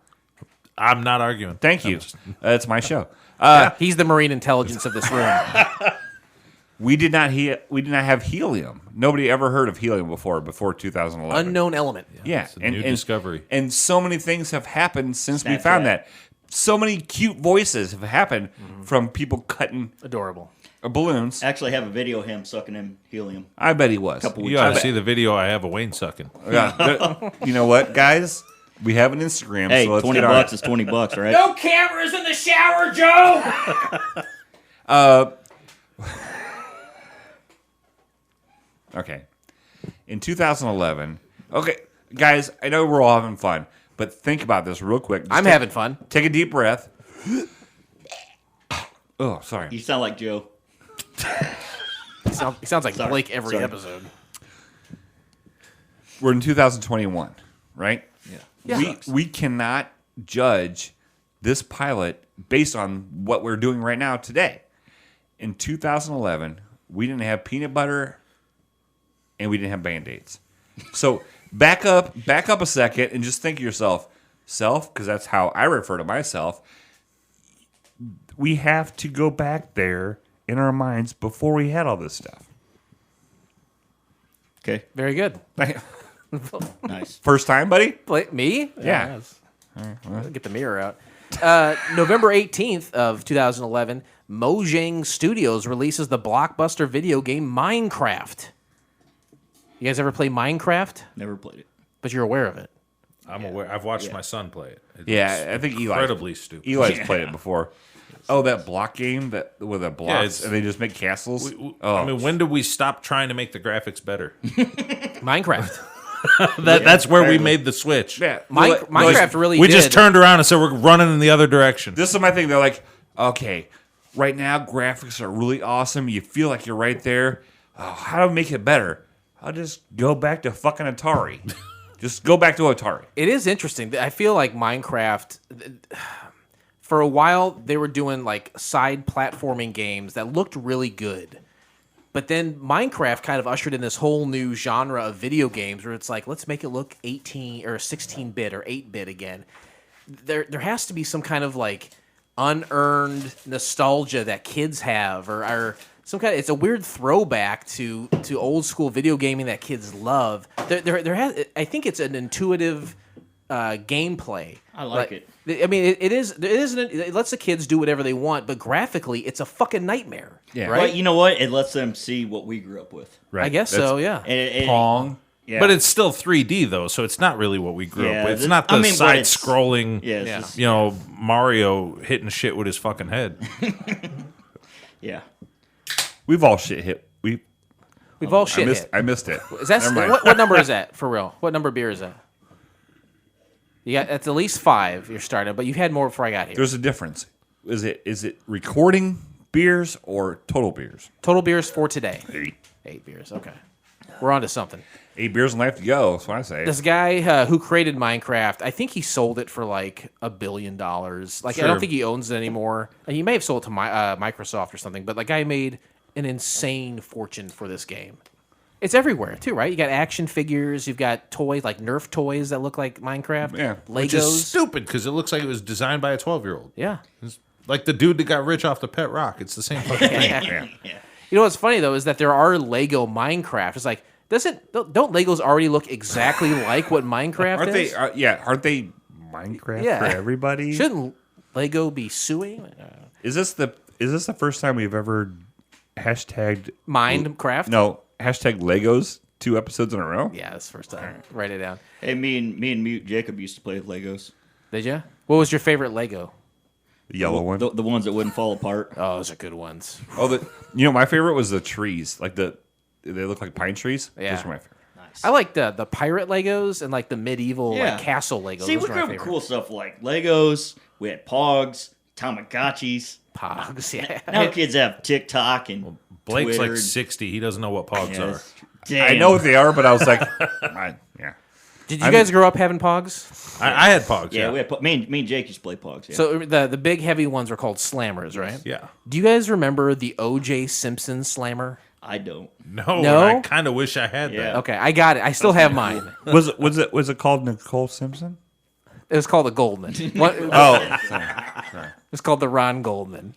I'm not arguing. Thank you. That's my show. He's the marine intelligence of this room. We did not have helium. Nobody ever heard of helium before 2011. Unknown element. Yeah, It's a new discovery. And so many things have happened since we Snapchat. found that. So many cute voices have happened from people cutting Adorable. balloons. I actually have a video of him sucking in helium. I bet he was. Couple You ought to see the video I have of Wayne sucking. Yeah. You know what, guys? We have an Instagram. Hey, so let's $20 get on it. is $20, right? No cameras in the shower, Joe! Okay. In 2011, okay, guys, I know we're all having fun, but think about this real quick. I'm having fun. Take a deep breath. Oh, sorry. You sound like Joe. He sounds like Sorry. Blake every Sorry. episode. We're in 2021, right? Yeah. We cannot judge this pilot based on what we're doing right now today. In 2011, we didn't have peanut butter and we didn't have Band-Aids. So back up a second and just think of yourself, because that's how I refer to myself. We have to go back there in our minds before we had all this stuff. Okay, Very good. nice. First time, buddy? Blake, me? Yeah. Yes. Get the mirror out. November 18th of 2011, Mojang Studios releases the blockbuster video game Minecraft. You guys ever play Minecraft? Never played it. But you're aware of it. I'm aware. I've watched my son play it. It's Yeah, I think Eli. incredibly stupid. Eli's played it before. Oh, that block game that with the blocks it's- and they just make castles. I mean, when did we stop trying to make the graphics better? Minecraft. That's where we made the switch. yeah, Minecraft really We did. just turned around and said we're running in the other direction. This is my thing. They're like, okay, right now graphics are really awesome. You feel like you're right there. Oh, how do I make it better? I'll just go back to fucking Atari. Just go back to Atari. It is interesting. I feel like Minecraft, for a while, they were doing like side platforming games that looked really good. But then Minecraft kind of ushered in this whole new genre of video games where it's like, let's make it look 18 or 16-bit or 8-bit again. There has to be some kind of like unearned nostalgia that kids have or some kind of, it's a weird throwback to old school video gaming that kids love. I think it's an intuitive gameplay. I like it. I mean, it lets the kids do whatever they want, but graphically, it's a fucking nightmare. Yeah. Right? But you know what? It lets them see what we grew up with. Right. I guess so, yeah. And Pong. yeah. But it's still 3D though, so it's not really what we grew Yeah, up with. It's this- not I the mean, but side it's- scrolling, yeah, it's Yeah. just- you know, Mario hitting shit with his fucking head. yeah. We've all shit hit. We've all shit hit. I missed it. Is that Never mind. what number is that for real? What number beer is that? You got that's at least 5 you're starting, but you had more before I got here. There's a difference. Is it recording beers or total beers? Total beers for today. 8. 8 beers. Okay. We're on to something. 8 beers and life to go. That's what I say. This guy who created Minecraft, I think he sold it for like $1 billion. Like, I don't think he owns it anymore. He may have sold it to Microsoft or something, but the guy made an insane fortune for this game. It's everywhere too, right? You got action figures, you've got toys like Nerf toys that look like Minecraft. Yeah. Legos. Which is stupid because it looks like it was designed by a 12-year-old. Yeah. It's like the dude that got rich off the pet rock. It's the same fucking thing. Yeah. You know what's funny though is that there are Lego Minecraft. It's like don't Legos already look exactly like what Minecraft Aren't is? they? Aren't they Minecraft for everybody? Shouldn't Lego be suing? Is this the first time we've ever hashtagged Minecraft? No, hashtag Legos 2 episodes in a row? Yeah, that's the first time. Write it down. Hey, me and Mute Jacob used to play with Legos. Did you? What was your favorite Lego? The yellow one. The ones that wouldn't fall apart. Oh, those are good ones. Oh, my favorite was the trees. Like they look like pine trees. Yeah. Those were my favorite. I like the pirate Legos and like the medieval like castle Legos. See, Those we are my have favorite. cool stuff like Legos. We had Pogs, Tamagotchis. Pogs, yeah. Now kids have TikTok and Blake's Twitter like 60. He doesn't know what pogs are. Damn. I know what they are, but I was like, yeah. Did you guys grow up having Pogs? I had pogs. Yeah, Yeah. we had me and Jake used to play Pogs. Yeah. So the big heavy ones are called slammers, right? Yeah. Do you guys remember the O.J. Simpson slammer? I don't. No, No? I kind of wish I had Yeah. that. Okay, I got it. I still have mine. Was it called Nicole Simpson? It was called the Goldman. What, Oh, it's called the Ron Goldman.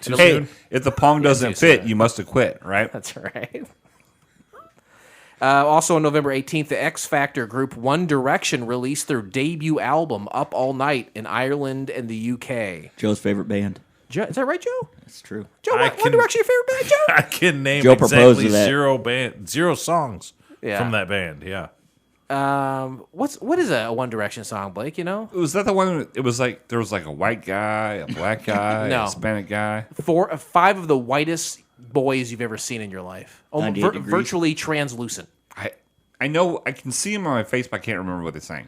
Too hey, soon? if the pong doesn't too fit, soon. you must have quit, right? That's right. Also on November 18th, the X Factor group One Direction released their debut album, Up All Night, in Ireland and the UK. Joe's favorite band. Is that right, Joe? That's true. Joe, I One can- Direction your favorite band, Joe? I can name Joe proposed exactly to that. zero songs Yeah. from that band. Yeah. What is a One Direction song, Blake? You know, Was that the one? It was like there was like a white guy, a black guy, No. a Hispanic guy. 5 of the whitest boys you've ever seen in your life, 98 degrees. virtually translucent. I know I can see him on my face, but I can't remember what they're saying.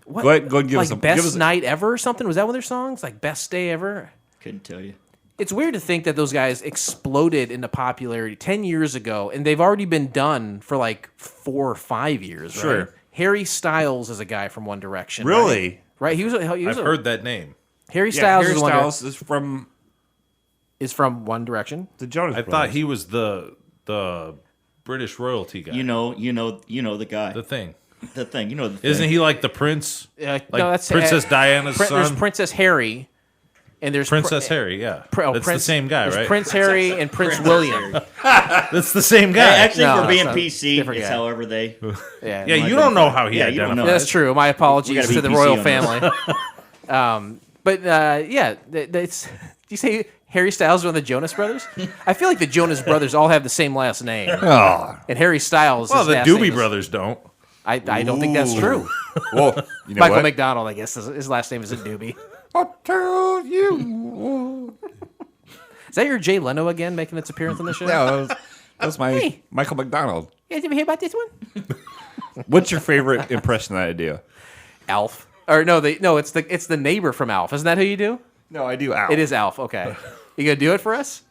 What? Go ahead and give like us a best give us a- night ever or something? Was that one of their songs? Like best day ever? Couldn't tell you. It's weird to think that those guys exploded into popularity 10 years ago, and they've already been done for like 4 or 5 years. Sure. Right? Harry Styles is a guy from One Direction. Really? Right? He was I've heard that name. Harry Yeah, Styles, Harry is, Styles is from One Direction. the Jonas I Brothers. thought he was the British royalty guy. You know the guy. the thing. The thing. You know the thing. Isn't he like the prince? Like Like Princess Diana's son? There's Princess Harry, and there's Princess Harry, yeah. That's the same guy, there's right? Prince Harry and Prince William. That's the same Hey, guy. actually, No, for being it's not. PC, Different it's guy. however they. Yeah, Yeah, you don't know how he Yeah, you don't know. identifies. that's true. My We apologies gotta be to the PC royal on family. But yeah, it's. Do you say Harry Styles is one of the Jonas Brothers? I feel like the Jonas Brothers all have the same last name, Oh, and Harry Styles. Well, his the last name Doobie is- Brothers don't. I don't think that's true. well, you know Michael what? McDonald, I guess, his last name isn't Doobie. I'll tell you. Is that your Jay Leno again making its appearance on the show? No, that was my Hey. Michael McDonald. You guys ever hear about this one? What's your favorite impression that I do? Alf. Or no, it's the neighbor from Alf. Isn't that who you do? No, I do. Al. It is Alf. Okay, you gonna do it for us?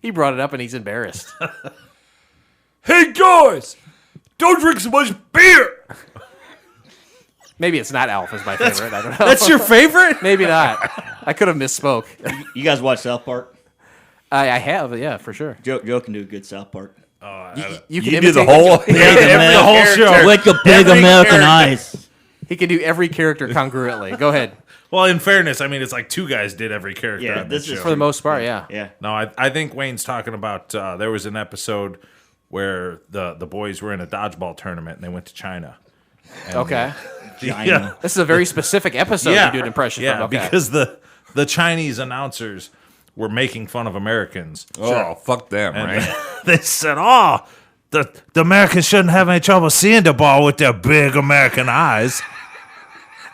He brought it up and he's embarrassed. Hey guys, don't drink so much beer. Maybe it's not Alf is my favorite. I don't know. That's your favorite? Maybe not. I could have misspoke. You guys watch South Park? I have, yeah, for sure. Joe can do a good South Park. You can You do the imitate whole. The whole show. With the big American eyes. He can do every character congruently. Go ahead. Well, in fairness, I mean, it's like 2 guys did every character Yeah, on this this is show. For the most part, yeah. Yeah. No, I think Wayne's talking about there was an episode where the boys were in a dodgeball tournament and they went to China. Okay. China. This is a very specific episode you do an impression yeah, from. Okay. because the Chinese announcers were making fun of Americans. Oh, fuck them, And right? they said, "Oh, the Americans shouldn't have any trouble seeing the ball with their big American eyes."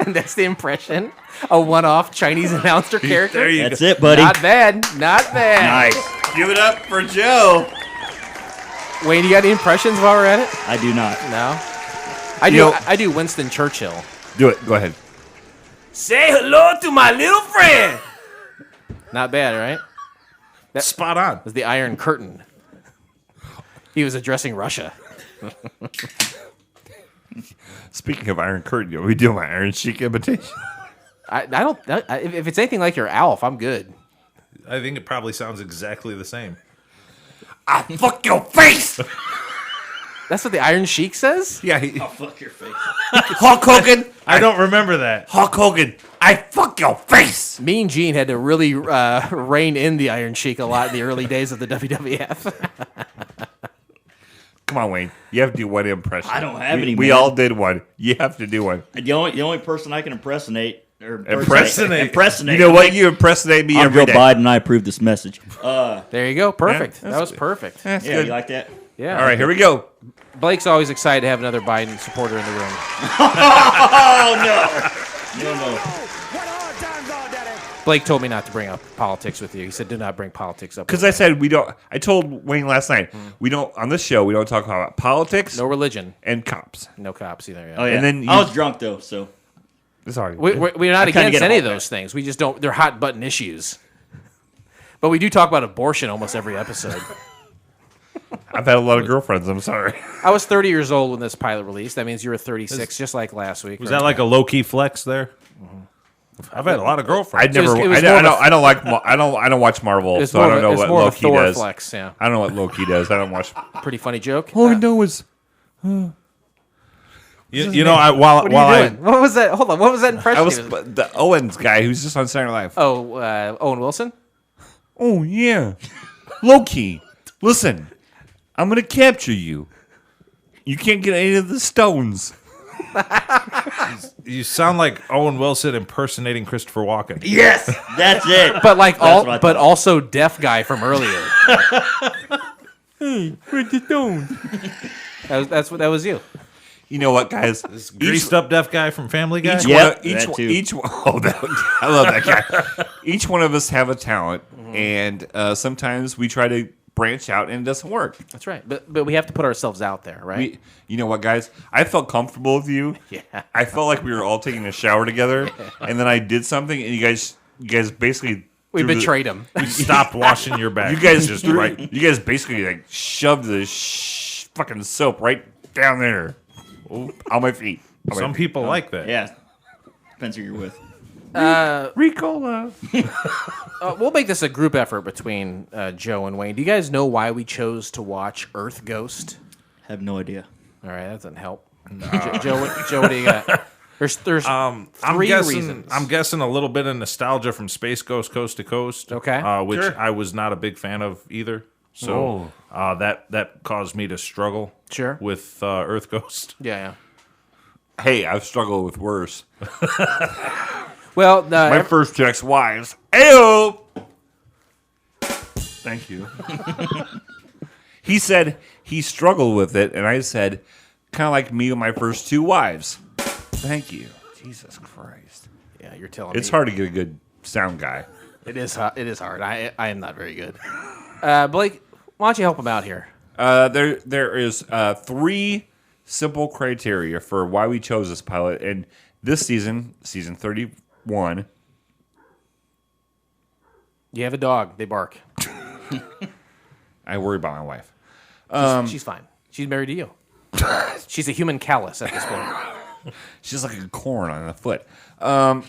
And that's the impression. A one-off Chinese announcer character. There you That's it, buddy. Not bad. Not bad. Nice. Give it up for Joe. Wayne, you got any impressions while we're at it? I do not. No. I do. You know- I do Winston Churchill. Do it. Go ahead. Say hello to my little friend. Not bad, right? Spot on. Was the Iron Curtain. He was addressing Russia. Speaking of Iron Curtain, we do my Iron Sheik imitation. I don't. If it's anything like your Alf, I'm good. I think it probably sounds exactly the same. I fuck your face. That's what the Iron Sheik says? Yeah, I'll fuck your face. Hulk Hogan. I don't remember that. Hulk Hogan. I fuck your face. Mean Gene had to really rein in the Iron Sheik a lot in the early days of the WWF. Come on, Wayne. You have to do one impression. I don't have any, We man. all did one. You have to do one. The only person I can impersonate. Impersonate. You know what? You impersonate me I'm every Joe day. Biden. I approve this message. There you go. Perfect. Yeah, that was perfect. That's Yeah, good. you like that? Yeah. All right, here we go. Blake's always excited to have another Biden supporter in the room. Oh no! No. What hard times are, Daddy? Blake told me not to bring up politics with you. He said, "Do not bring politics up." Because I said we don't. I told Wayne last night we don't on this show. We don't talk about politics No religion, and cops. no cops either. Yeah. Oh yeah. And then I was drunk though, so Sorry. We're not I kinda against get any of all those things. We just don't. They're hot button issues. But we do talk about abortion almost every episode. I've had a lot of girlfriends. I'm sorry. I was 30 years old when this pilot released. That means you were 36, just like last week. Was that like a low key flex there? I've had a lot of girlfriends. I never. it was I more of a- don't. I don't like. I don't watch Marvel, It's so I more don't of a- know it's what more of a Loki Thor does. flex, yeah. I don't know what Loki does. I don't watch. Pretty funny joke. All I know is You know, while What are you doing? What was that? Hold on. What was that impression? I was the Owens guy who's just on Saturday Night Live. Owen Wilson? Oh yeah, Loki. Listen, I'm gonna capture you. You can't get any of the stones. you sound like Owen Wilson impersonating Christopher Walken. yes, that's it. But like That's what I thought. also deaf guy from earlier. Where's the stone? That was you. You know what, guys? Greased up deaf guy from Family Guy. Yep, each that one, too. I love that guy. Each one of us have a talent, and sometimes we try to branch out, and it doesn't work. That's right. But we have to put ourselves out there, right? You know what, guys? I felt comfortable with you. Yeah. I felt like we were all taking a shower together, and then I did something, and you guys basically We threw the- betrayed him. You stopped washing your back. You guys just threw- right. You guys basically like shoved the fucking soap right down there on my feet. On my Some feet. people like that. Yeah, depends who you're with. Ricola. We'll make this a group effort between Joe and Wayne. Do you guys know why we chose to watch Earth Ghost? Have no idea. All right, that doesn't help. Joe, what do you got? There's I'm three guessing, reasons. I'm guessing a little bit of nostalgia from Space Ghost Coast to Coast. Okay. Which Sure. I was not a big fan of either. So that caused me to struggle. Sure. With Earth Ghost. Yeah. Hey, I've struggled with worse. Well, My first two ex-wives. Ayo. Thank you. He said he struggled with it, and I said, kind of like me with my first two wives. Thank you. Jesus Christ. yeah, you're telling It's me. hard to get a good sound guy. It is hard. I am not very good. Blake, why don't you help him out here? There is three simple criteria for why we chose this pilot, and this season 31. You have a dog. They bark. I worry about my wife. She's fine. She's married to you. She's a human callus at this point. She's like a corn on a foot. Oh,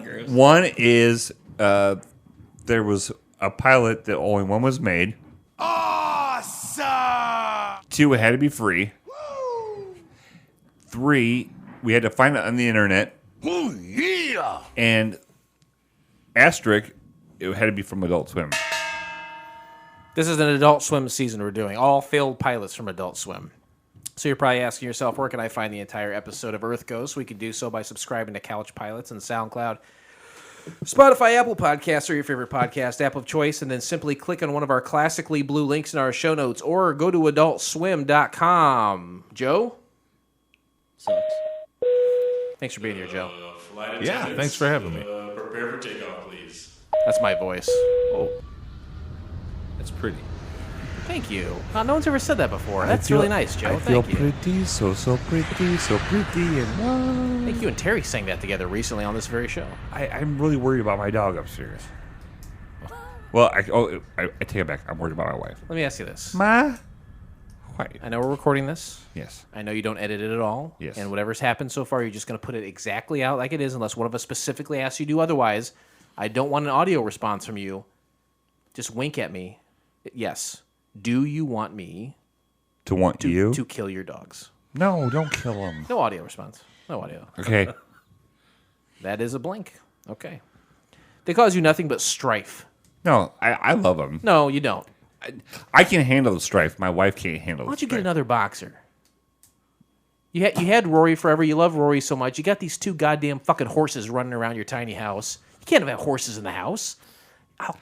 gross. One is there was a pilot that only one was made. Awesome! Two, it had to be free. Three, we had to find it on the internet. Ooh, yeah! And asterisk, it had to be from Adult Swim. This is an Adult Swim season we're doing. All failed pilots from Adult Swim. So you're probably asking yourself, where can I find the entire episode of Earth Ghost? We can do so by subscribing to Couch Pilots and SoundCloud, Spotify, Apple Podcasts, or your favorite podcast app of choice, and then simply click on one of our classically blue links in our show notes, or go to adultswim.com. Joe? Sucks. Thanks for being here, Joe. Yeah, thanks for having me. Prepare for takeoff, please. That's my voice. Oh, that's pretty. Thank you. No one's ever said that before. That's really nice, Joe. I feel Thank you. pretty, so pretty, and Thank you and Terry sang that together recently on this very show. I'm really worried about my dog upstairs. Well, I take it back. I'm worried about my wife. Let me ask you this. Ma? Why? I know we're recording this. Yes. I know you don't edit it at all. Yes. And whatever's happened so far, you're just going to put it exactly out like it is unless one of us specifically asks you to do otherwise. I don't want an audio response from you. Just wink at me. Yes. Do you want me To want you? to kill your dogs? No, don't kill them. No audio response. No audio. Okay. That is a blink. Okay. They cause you nothing but strife. No, I love them. No, you don't. I can handle the strife. My wife can't handle Why the don't you get strife. another boxer? You had Rory forever. You love Rory so much. You got these two goddamn fucking horses running around your tiny house. You can't have horses in the house. I'll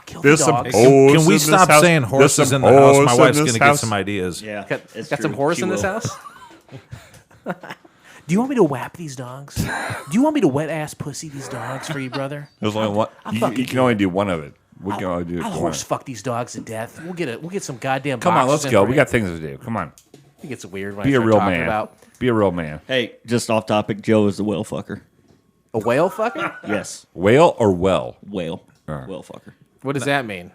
kill There's the some dogs. horses Can we in this stop house. saying There's horses some in the house? My horses wife's in going this to get house. some ideas. Yeah, Got it's some true. horse She in this will. house? Do you want me to whap these dogs? Do you want me to wet ass pussy these dogs for you, brother? There's only one. I'll You fucking can only do one of it. We can only do I'll one. horse fuck these dogs to death. We'll get some goddamn. Come on, boxers let's in go. for We you. got things to do. Come on. It gets weird when Be I a start real talking man. about Be a real man. Hey, just off topic. Joe is the whale fucker. a whale fucker. Yes, Whale or well? whale. Alright. Whale fucker. What does that mean?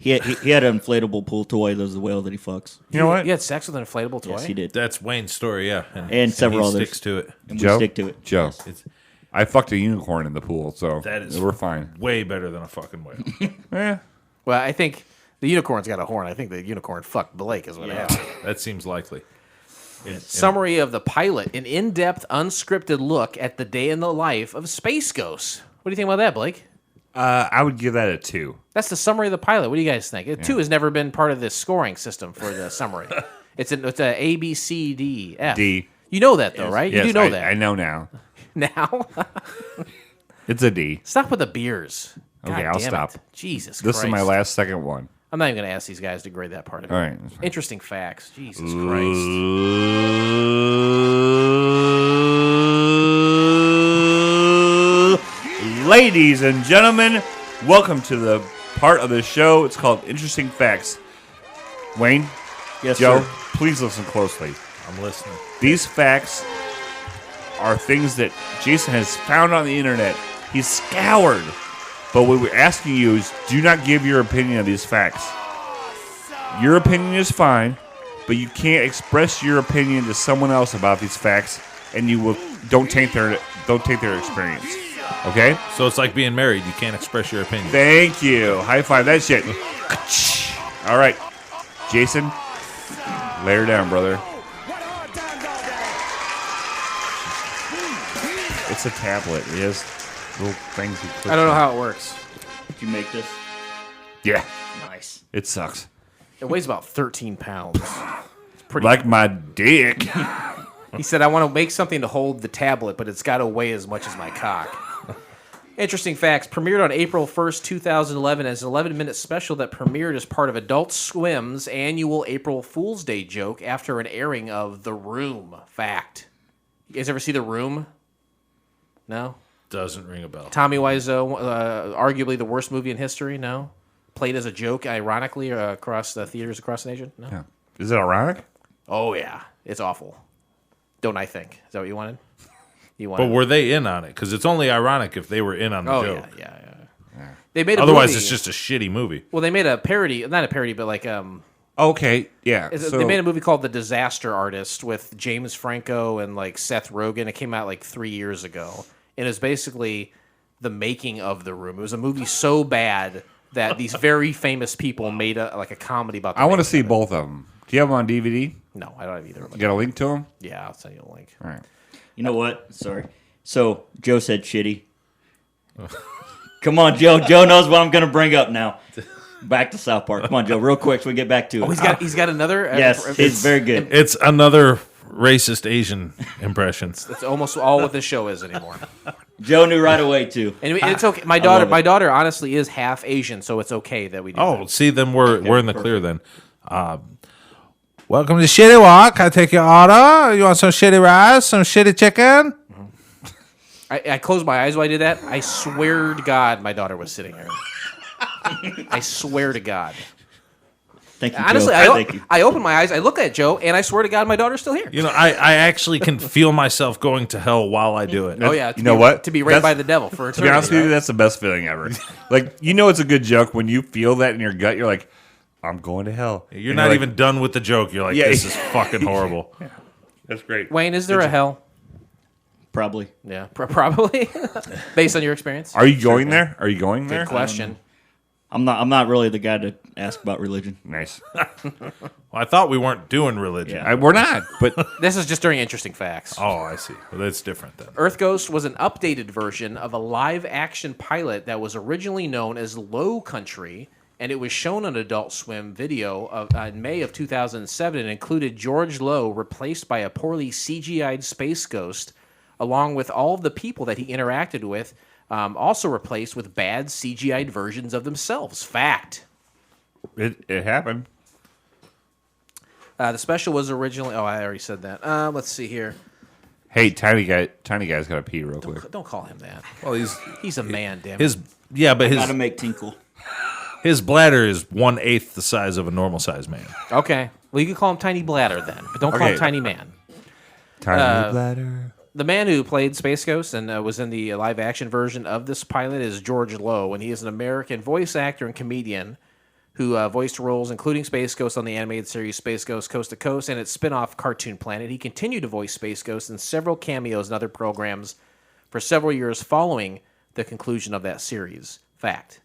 He had an inflatable pool toy. That was the whale that he fucks. You know what? You had sex with an inflatable toy? Yes, he did. That's Wayne's story, yeah. And several he others. sticks to it. And Joe? we stick to it. Joe. Yes. I fucked a unicorn in the pool, so That is we're fine. way better than a fucking whale. Eh. Well, I think the unicorn's got a horn. I think the unicorn fucked Blake is what happened. That seems likely. Summary of the pilot: an in-depth, unscripted look at the day in the life of Space Ghost. What do you think about that, Blake? I would give that a 2. That's the summary of the pilot. What do you guys think? 2 has never been part of this scoring system for the summary. It's a A, B, C, D, F. D. You know that though, right? Yes, you do know I, that I know now. now. It's a D. Stop with the beers. Okay, God I'll damn stop. it. Jesus This Christ. is my last second one. I'm not even going to ask these guys to grade that part of it. All right. that's fine. Interesting facts. Jesus Christ. Ladies and gentlemen, welcome to the part of the show. It's called Interesting Facts. Wayne, Yes, Joe, sir. please listen closely. I'm listening. These facts are things that Jason has found on the internet. He's scoured. But what we're asking you is do not give your opinion of these facts. Your opinion is fine, but you can't express your opinion to someone else about these facts, and you will don't take their experience. Okay? So it's like being married. You can't express your opinion. Thank you. High five that shit. All right. Jason, lay her down, brother. What hard times are there? It's a tablet. It has little things you click I don't know on. how it works. Did you make this? Yeah, Nice. it sucks. It weighs about 13 pounds. It's pretty. Like my dick. He said, I want to make something to hold the tablet, but it's got to weigh as much as my cock. Interesting facts. Premiered on April 1st, 2011 as an 11-minute special that premiered as part of Adult Swim's annual April Fool's Day joke after an airing of The Room. Fact. You guys ever see The Room? No? Doesn't ring a bell. Tommy Wiseau, arguably the worst movie in history? No? Played as a joke, ironically, across the theaters across the nation? No? Yeah. Is it ironic? Oh, yeah. It's awful. Don't I think? Is that what you wanted? You But wanted? were they in on it? Because it's only ironic if they were in on the Oh, joke. yeah. They made a Otherwise, movie. it's just a shitty movie. Well, they made a parody, not a parody, but like Okay, yeah. they made a movie called The Disaster Artist with James Franco and like Seth Rogen. It came out like 3 years ago, and it was basically the making of The Room. It was a movie so bad that these very famous people made a comedy about. I want to see both of them. Do you have them on DVD? No, I don't have either. You got a link to them? Yeah, I'll send you a link. All right. You know what? Sorry. So Joe said shitty. Come on, Joe. Joe knows what I'm going to bring up now. Back to South Park. Come on, Joe, real quick so we get back to it. Oh, he's got another. Yes, it's very good. It's another racist Asian impression. That's almost all what this show is anymore. Joe knew right away too. And it's okay. love it. My daughter honestly is half Asian, so it's okay that we do. Oh, that. see, then we're in the clear then. Welcome to Shitty Walk. I take your order. You want some shitty rice, some shitty chicken? I closed my eyes while I did that. I swear to God, my daughter was sitting there. I swear to God. Thank you, Honestly, Joe. Thank you. I open my eyes, I look at Joe, and I swear to God, my daughter's still here. You know, I actually can feel myself going to hell while I do it. Oh yeah, You know what? To be raped That's- by the devil for To be honest eternity. with you, that's the best feeling ever. Like, you know, it's a good joke when you feel that in your gut. You're like, I'm going to hell. You're And not like, even done with the joke. You're like, Yeah. this is fucking horrible. That's great. Wayne, is there a hell? Probably. Yeah, probably. Based on your experience. Are you going there? Are you going there? Good question. I'm not really the guy to ask about religion. Nice. Well, I thought we weren't doing religion. Yeah. We're not, but This is just during interesting facts. Oh, I see. Well, that's different then. Earth Ghost was an updated version of a live-action pilot that was originally known as Low Country, and it was shown on Adult Swim video in May of 2007. It included George Lowe replaced by a poorly CGI'd space ghost, along with all of the people that he interacted with, also replaced with bad CGI'd versions of themselves. Fact. it happened. The special was originally... Oh, I already said that. Let's see here. Hey, tiny guy's got to pee real quick. Don't call him that. Well, He's a man, damn it. his yeah, but Gotta make tinkle. his bladder is 1/8 the size of a normal sized man. Okay. Well, you can call him Tiny Bladder then, but don't call him Okay. Tiny Man. Tiny bladder. The man who played Space Ghost and was in the live-action version of this pilot is George Lowe, and he is an American voice actor and comedian who voiced roles including Space Ghost on the animated series Space Ghost Coast to Coast and its spin-off Cartoon Planet. He continued to voice Space Ghost in several cameos and other programs for several years following the conclusion of that series. Fact.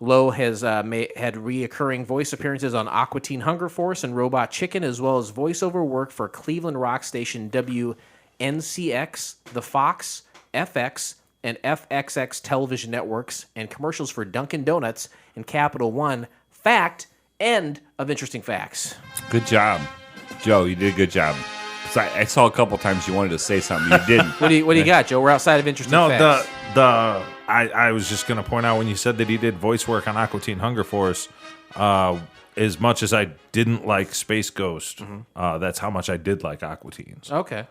Lowe has had reoccurring voice appearances on Aqua Teen Hunger Force and Robot Chicken, as well as voiceover work for Cleveland rock station WNCX, the Fox, FX, and FXX television networks, and commercials for Dunkin' Donuts and Capital One. Fact. End of interesting facts. Good job, Joe. You did a good job. 'Cause I saw a couple times you wanted to say something, you didn't. What do you got, Joe? We're outside of interesting No, facts. I was just gonna point out when you said that he did voice work on Aqua Teen Hunger Force. As much as I didn't like Space Ghost, that's how much I did like Aqua Teens. Okay.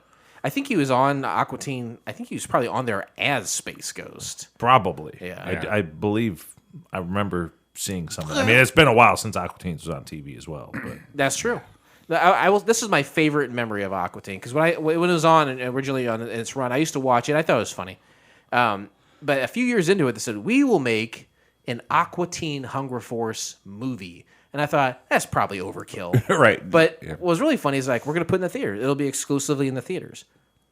I think he was on Aqua Teen. I think he was probably on there as Space Ghost. Probably. Yeah. I believe I remember seeing something. I mean, it's been a while since Aqua Teens was on TV as well. But That's true. I will. This is my favorite memory of Aqua Teen because when it was on originally on its run, I used to watch it. I thought it was funny. But a few years into it, they said we will make an Aqua Teen Hunger Force movie, and I thought that's probably overkill. Right. But Yeah. what was really funny is like we're going to put it in the theater. It'll be exclusively in the theaters.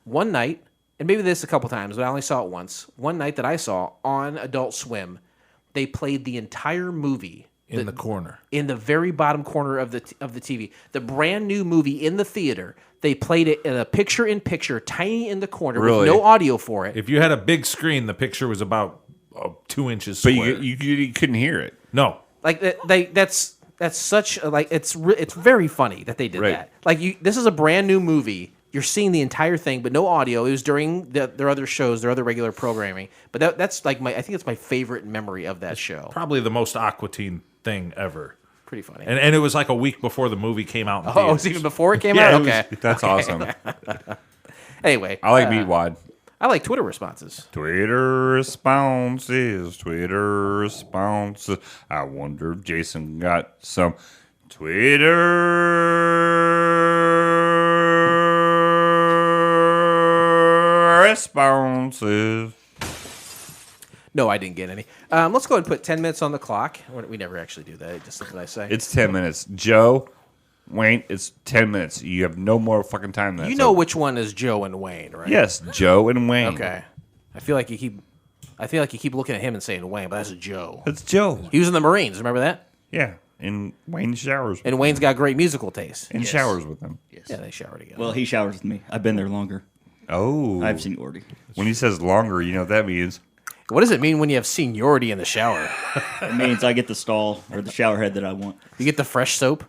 One night, and maybe this a couple times, but I only saw it once. One night that I saw on Adult Swim, they played the entire movie in the corner. in the very bottom corner of the TV. The brand new movie in the theater. They played it in a picture-in-picture, tiny in the corner with Really? no audio for it. If you had a big screen, the picture was about 2 inches But square. you couldn't hear it. No. Like that's such like it's very funny that they did Right. that. Like this is a brand new movie. You're seeing the entire thing, but no audio. It was during their other shows, their other regular programming. But that's like I think it's my favorite memory of that show. Probably the most Aqua Teen thing ever. Pretty funny. And it was like a week before the movie came out. In oh, it theaters. was even before it came Yeah, out. it was- Okay. That's awesome. Anyway, I like Meatwad. I like Twitter responses. Twitter responses. I wonder if Jason got some Twitter responses. No, I didn't get any. Let's go ahead and put 10 minutes on the clock. We never actually do that. Just what I say. It's 10 minutes. Joe, Wayne, it's 10 minutes. You have no more fucking time than that. You know which one is Joe and Wayne, right? Yes, Joe and Wayne. Okay. I feel like you keep looking at him and saying Wayne, but that's Joe. That's Joe. He was in the Marines. Remember that? Yeah, and Wayne showers. And Wayne's got great musical taste. And showers with them. Yeah, they shower together. Well, he showers with me. I've been there longer. Oh. I have seniority. When he says longer, you know what that means. What does it mean when you have seniority in the shower? It means I get the stall or the shower head that I want. You get the fresh soap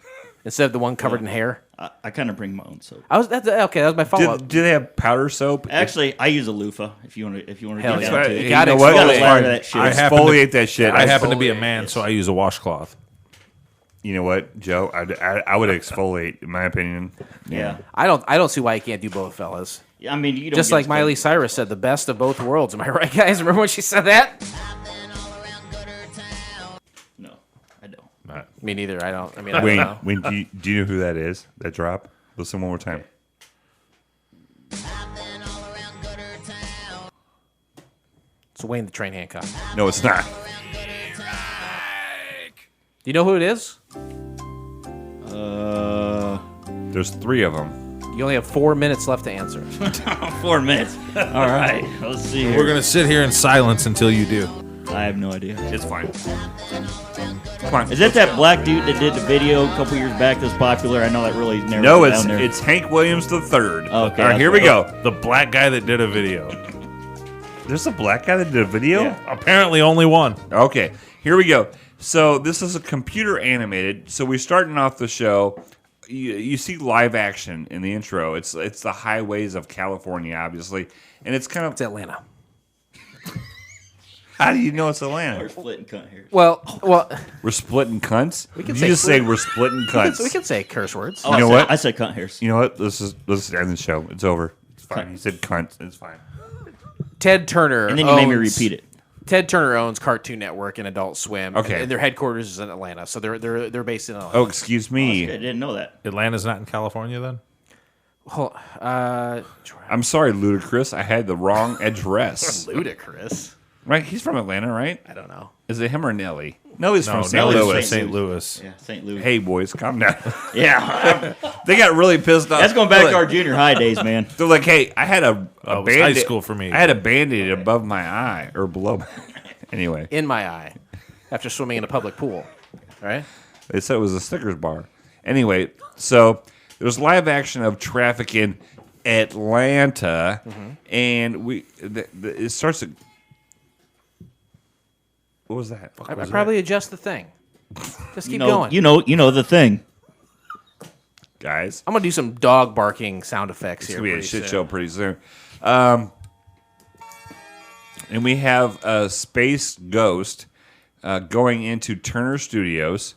instead of the one covered in hair. I kind of bring my own soap. That was my follow up. Do they have powder soap? Actually, I use a loofah if you want to Hell get yeah. down to You it. gotta know what? gotta exfoliate. lather that shit. I happen to- Exfoliate that shit. I happen to be a exfoliate, man, yes. so I use a washcloth. You know what, Joe? I would exfoliate, in my opinion. Yeah. I don't see why you can't do both, fellas. I mean, you don't Just get like as Miley good- Cyrus said, the best of both worlds. Am I right, guys? Remember when she said that? No, I don't. Me neither. I don't know. Wayne, do you know who that is? That drop? Listen one more time. It's Wayne the Train Hancock. No, it's not. Do you know who it is? There's 3 of them. You only have 4 minutes left to answer. 4 minutes. All right. Let's see. We're going to sit here in silence until you do. I have no idea. It's fine. Come on. Is that black dude that did the video a couple years back that's popular? I know that really never No, down there. it's Hank Williams III. Okay, All right, here we go. The black guy that did a video. There's a black guy that did a video? Yeah. Apparently only one. Okay, here we go. So this is a computer animated. So we're starting off the show. You see live action in the intro. It's the highways of California, obviously, and it's kind of. It's Atlanta. How do you know it's Atlanta? We're splitting cunt here. Well, We're splitting cunts. We can Did say you just say we're splitting cunts? we can say curse words. Oh, You know I what? I said cunt hairs. You know what? Let's end the show. It's over. It's fine. He said cunt. It's fine. Ted Turner. And then you made me repeat it. Ted Turner owns Cartoon Network and Adult Swim. Okay. And their headquarters is in Atlanta, so they're based in Atlanta. Oh, excuse I me. didn't know that. Atlanta's not in California then? I'm sorry, Ludacris. I had the wrong address. Ludicrous. Right? He's from Atlanta, right? I don't know. Is it him or Nelly? No, he's from St. Nelly's from Louis. St. Louis. Yeah, St. Louis. Hey, boys, calm down. Yeah. They got really pissed off. That's going back They're to our like, junior high days, man. They're like, hey, I had a Oh, it was high Band-Aid- school for me. I had a Band-Aid above my eye or below. Anyway, In my eye, after swimming in a public pool. Right? they said it was a Snickers bar. Anyway, so there's live action of traffic in Atlanta, and it starts to. What was that? I probably adjust the thing. Just keep You know, going. you know the thing. Guys? I'm gonna do some dog barking sound effects It's here. gonna be a pretty shit soon. show pretty soon. And we have a Space Ghost going into Turner Studios.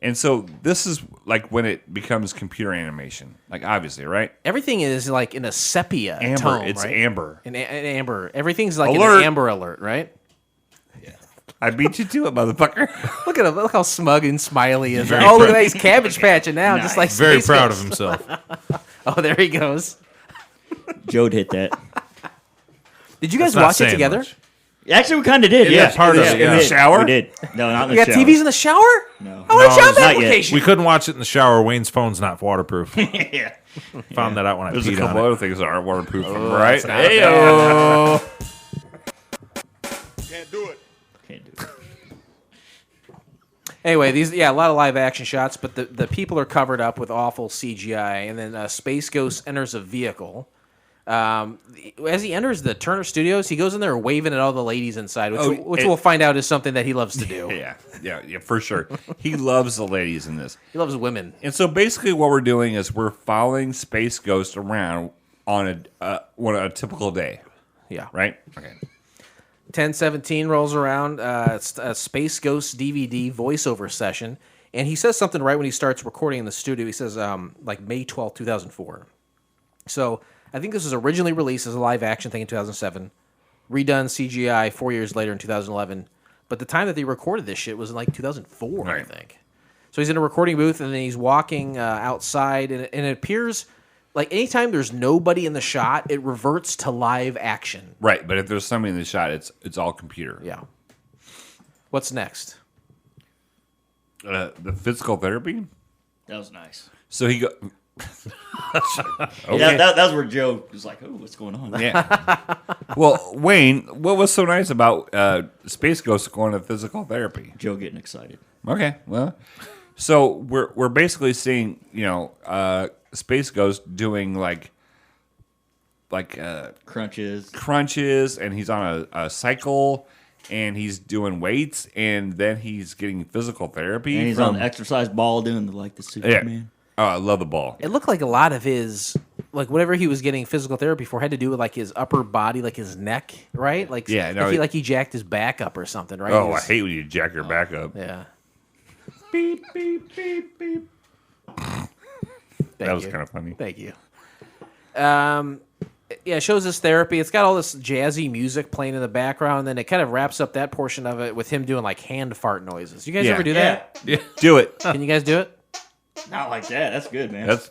And so this is like when it becomes computer animation. Like, obviously, right? Everything is like in a sepia Amber. tone, It's right? amber. An amber. Everything's like Alert. an amber alert, right? I beat you to it, motherfucker. Look at him. Look how smug and smiley he is. Oh, look at that. He's cabbage patching now, just like Very Space proud Ghost. of himself. Oh, there he goes. Joe'd hit that. Did you guys That's not watch it saying together? much. Actually, we kind of did. Yeah, Yeah, part of yeah, it, we yeah. did. In the shower? We did. No, not in the You got shower. TVs in the shower? No. I want No, a job not yet. application. We couldn't watch it in the shower. Wayne's phone's not waterproof. Yeah. Found that out when I There's a peed couple on other it. things that aren't waterproof, right? that's not Hey-o. Can't do it. Can't do it. Anyway, a lot of live action shots, but the people are covered up with awful CGI, and then Space Ghost enters a vehicle. As he enters the Turner Studios, he goes in there waving at all the ladies inside, which we'll find out is something that he loves to do. Yeah, for sure. He loves the ladies in this. He loves women. And so basically what we're doing is we're following Space Ghost around on a typical day, Yeah. right? Okay. 10/17 rolls around. It's a Space Ghost DVD voiceover session, and he says something right when he starts recording in the studio. He says, like May 12th, 2004. So I think this was originally released as a live action thing in 2007, redone CGI 4 years later in 2011. But the time that they recorded this shit was in like 2004, I Right. think. So he's in a recording booth, and then he's walking outside, and it appears like anytime there's nobody in the shot, it reverts to live action. Right, but if there's somebody in the shot, it's all computer. Yeah. What's next? The physical therapy? That was nice. So he go Yeah, that was where Joe was like, "Oh, what's going on?" Yeah. Well, Wayne, what was so nice about Space Ghost going to physical therapy? Joe getting excited. Okay, well, so we're basically seeing Space Ghost doing like Crunches. crunches, and he's on a cycle, and he's doing weights, and then he's getting physical therapy. And he's on the exercise ball doing the Superman. Oh, I love the ball. It looked like a lot of his, like whatever he was getting physical therapy for, had to do with like his upper body, like his neck, right? Like, Yeah, no, like he jacked his back up or something, right? Oh, He I was- hate when you jack your back up. Yeah. Beep beep beep beep. That was kind of funny. Thank you. Yeah, it shows his therapy. It's got all this jazzy music playing in the background, and then it kind of wraps up that portion of it with him doing like hand fart noises. You guys Yeah. ever do that? Do it. Can you guys do it? Not like that. That's good, man. That's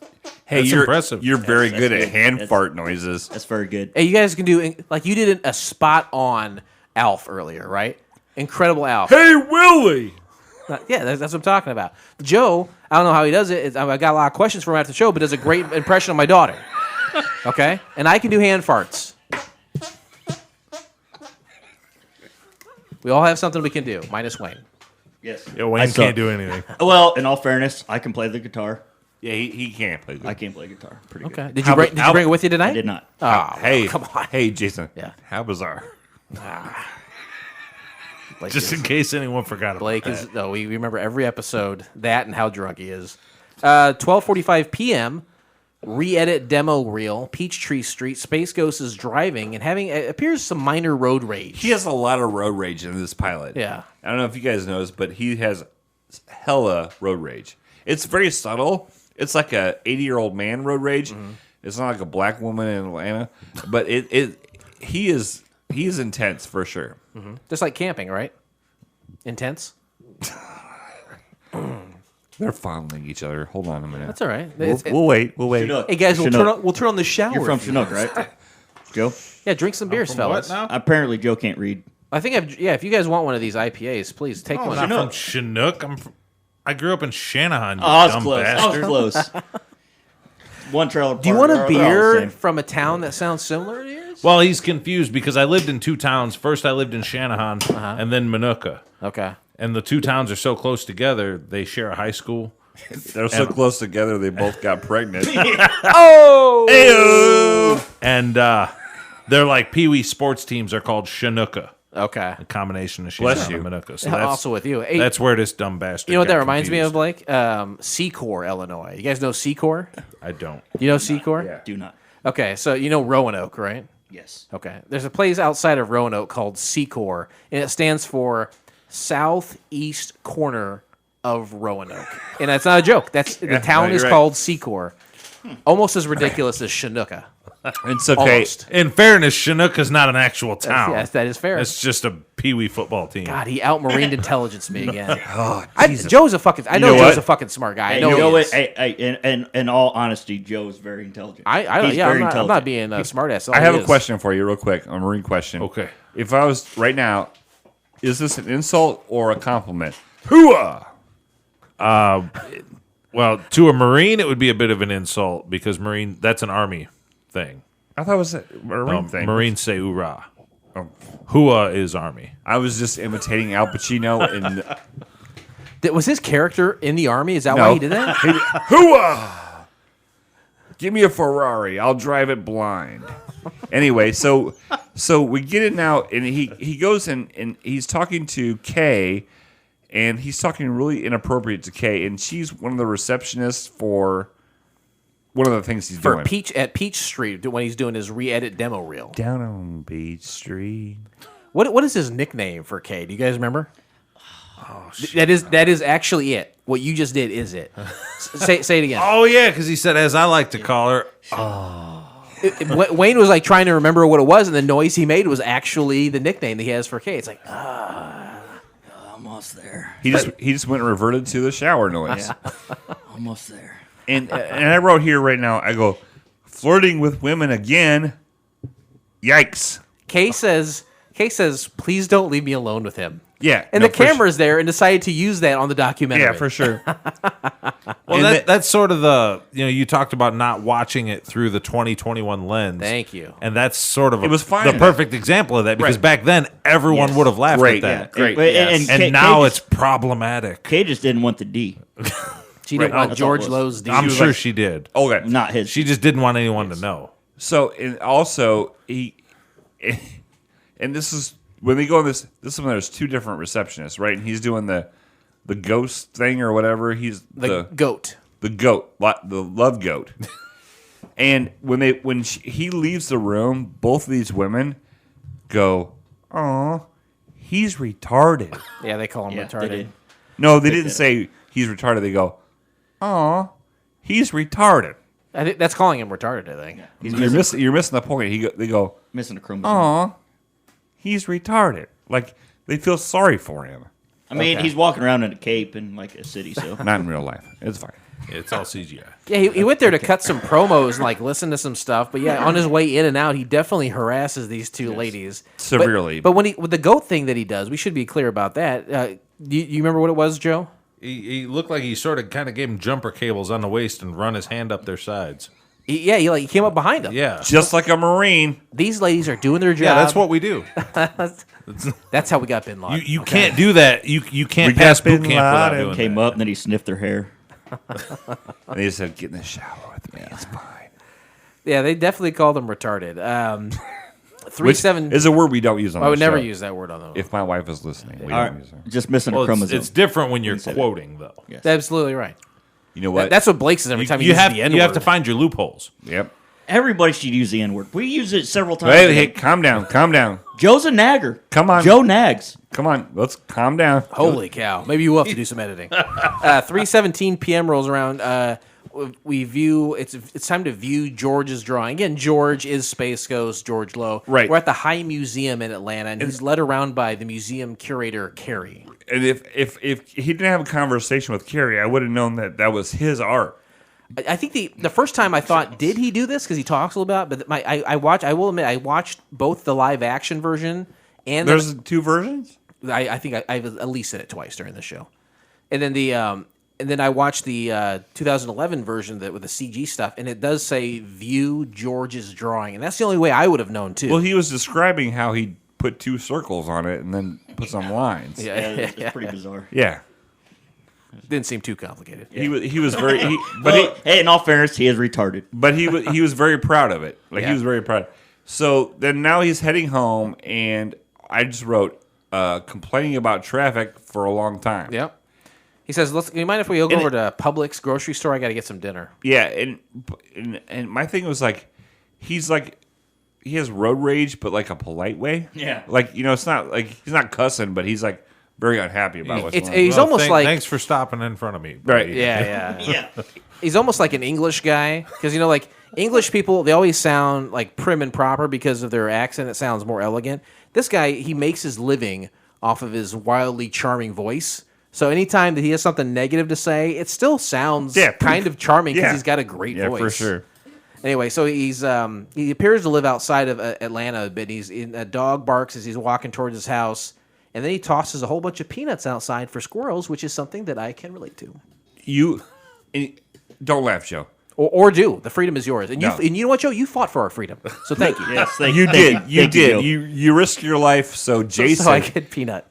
That's you're impressive. You're very That's good at good. hand That's- fart noises. That's very good. Hey, you guys can do like you did a spot on Alf earlier, right? Incredible Alf. Hey, Willie! Yeah, that's what I'm talking about. Joe, I don't know how he does it. I got a lot of questions for him after the show, but does a great impression of my daughter. Okay? And I can do hand farts. We all have something we can do, minus Wayne. Yes. Yeah, I Wayne suck. can't do anything. Well, in all fairness, I can play the guitar. Yeah, he can't play good. I can play guitar pretty good. Okay. Did you bring it with you tonight? I did not. Oh, Hey, come on. Hey, Jason. Yeah. How bizarre. Blake Just is, in case anyone forgot about Blake that. is. No, we remember every episode. That and how drunk he is. 12:45 p.m. Re-edit demo reel. Peachtree Street. Space Ghost is driving and having appears some minor road rage. He has a lot of road rage in this pilot. Yeah. I don't know if you guys noticed, but he has hella road rage. It's very subtle. It's like a 80-year-old man road rage. Mm-hmm. It's not like a black woman in Atlanta, but he is intense for sure. Just like camping, right? Intense. They're fondling each other. Hold on a minute. That's all right. We'll wait. We'll wait. Chinook. Hey guys, Chinook. we'll turn on the shower. You're from if you- Chinook, right? Joe? Yeah, drink some beers, From fellas. what now? Apparently, Joe can't read. I think if you guys want one of these IPAs, please take I'm one. not from Chinook. I grew up in Shanahan, you Oh, I was dumb close. bastard. I was close. One trailer park. Do you want a they're all the beer same. from a town that sounds similar to yours? Well, he's confused because I lived in two towns. First, I lived in Shanahan, and then Manuka. Okay. And the two towns are so close together, they share a high school. They're so close together, they both got pregnant. And they're like Pee Wee sports teams are called Chinooka, Okay. a combination of Bless Shanahan you. and Manuka. So that's, Also with you. Hey, that's where this dumb bastard you know what that got reminds me of, confused. Blake? Secor, Illinois. You guys know Secor? I don't. You know Secor? Do not. Okay, so you know Roanoke, right? Yes. Okay. There's a place outside of Roanoke called Secor, and it stands for Southeast Corner of Roanoke. And that's not a joke. The town no, is you're right. called Secor. Almost as ridiculous as Chinooka. It's okay. Almost. In fairness, Chinooka's not an actual town. Yes, that is fair. It's just a Pee Wee football team. God, he outmarined intelligence me again. Oh, Joe's a fucking. I know know Joe's what? a fucking smart guy. I Hey, know you know he what? is. In all honesty, Joe is very intelligent. I He's yeah, very I'm not intelligent. being a smart ass. I have a question for you, real quick. A Marine question. Okay. If I was right now, is this an insult or a compliment? Hooah! Well, to a Marine, it would be a bit of an insult because Marine, that's an Army thing. I thought it was a Marine thing. Marines say hoorah. Hua is Army. I was just imitating Al Pacino and Was his character in the army? Is that No. why he did that? hooah! Give me a Ferrari. I'll drive it blind. Anyway, so we get it now, and he goes in and he's talking to Kay, and he's talking really inappropriate to Kay, and she's one of the receptionists for one of the things he's For doing. Peach Street when he's doing his re-edit demo reel. Down on Beach Street. What is his nickname for Kay? Do you guys remember? That is actually it. What you just did is it. Say it again. Oh, yeah, because he said, as I like to call her, Wayne was like trying to remember what it was, and the noise he made was actually the nickname that he has for Kay. It's like, Almost there. He just went and reverted to the shower noise. Almost there. And I wrote here right now, I go, flirting with women again. Yikes. Kay says, please don't leave me alone with him. Yeah. And no, the camera's there and decided to use that on the documentary. Yeah, for sure. well, And that's sort of the, you talked about not watching it through the 2021 lens. Thank you. And that's sort of It was fine the then. perfect example of that because Right. back then everyone Yes. would have laughed Great, at that. Great. And, And Kay now just, it's problematic. Kay just didn't want the D. She didn't want That's George all it Lowe's D. I'm was sure like- she did. Okay. Not his. She just didn't want anyone to know. So, and also, and this is, when they go on this is when there's two different receptionists, right? And he's doing the ghost thing or whatever. He's the goat. the goat, the love goat. And when he leaves the room, both of these women go, "Oh, he's retarded." Yeah, they call him Yeah, retarded. they did. No, they didn't say he's retarded. They go, "Oh, he's retarded." I think that's calling him retarded. I think. You're missing the point. They go, Missing a chromosome. "Aw, he's retarded." Like they feel sorry for him. I mean, he's walking around in a cape in like a city, so Not in real life. It's fine. It's all CGI. Yeah, he went there to cut some promos and like listen to some stuff. But yeah, on his way in and out, he definitely harasses these two ladies Severely. But with the goat thing that he does, we should be clear about that. You remember what it was, Joe? He looked like he sort of kind of gave him jumper cables on the waist and run his hand up their sides. He came up behind him. Yeah. Just like a Marine. These ladies are doing their job. Yeah, that's what we do. That's how we got Bin Laden. You can't do that. You can't pass boot camp without doing came that. up and then he sniffed their hair. And they just said, "Get in the shower with me. It's fine." Yeah, they definitely called him retarded. Which 3-7 is a word we don't use on I would the never show. use that word on them. If my wife is listening, we All don't right, use her. just missing Well, a chromosome. it's different when you're said it. quoting, though. Yes. Absolutely right. You know what? That's what Blake says every time he You uses have the N-word. you have to find your loopholes. Yep. Everybody should use the N word. We use it several times. Hey, calm down. Calm down. Joe's a nagger. Come on. Joe nags. Come on. Let's calm down. Holy cow. Maybe you will have to do some editing. 3:17 p.m. rolls around. We view it's time to view George's drawing. Again, George is Space Ghost George Lowe. Right. We're at the High Museum in Atlanta, and he's led around by the museum curator, Carrie. And if he didn't have a conversation with Carrie, I would have known that was his art. I think the first time I thought, did he do this? Because he talks a little about it. But I will admit, I watched both the live action version and There's two versions? I think I've at least said it twice during the show, and then I watched the 2011 version with the CG stuff, and it does say view George's drawing, and that's the only way I would have known too. Well, he was describing how he put two circles on it and then put some lines. Yeah, it's pretty bizarre. Yeah. Didn't seem too complicated. He was very Hey, in all fairness, he is retarded. but he was very proud of it. Like Yeah. he was very proud. So then now he's heading home, and I just wrote complaining about traffic for a long time. Yep. He says, "Do you mind if we go over to Publix grocery store? I got to get some dinner." Yeah, and my thing was like, he has road rage, but like a polite way. Yeah. Like it's not like he's not cussing, but he's like very unhappy about what's going on. He's almost like thanks for stopping in front of me. Right. yeah. Yeah. He's almost like an English guy because like English people, they always sound like prim and proper because of their accent. It sounds more elegant. This guy, he makes his living off of his wildly charming voice. So anytime that he has something negative to say, it still sounds kind of charming because he's got a great voice. Yeah, for sure. Anyway, so he appears to live outside of Atlanta a bit. A dog barks as he's walking towards his house, and then he tosses a whole bunch of peanuts outside for squirrels, which is something that I can relate to. Don't laugh, Joe. Or do. The freedom is yours. And No. you know what, Joe? You fought for our freedom. So thank you. Yes, You did. You Thank did. Joe. You risked your life, so Jason. So I get peanut.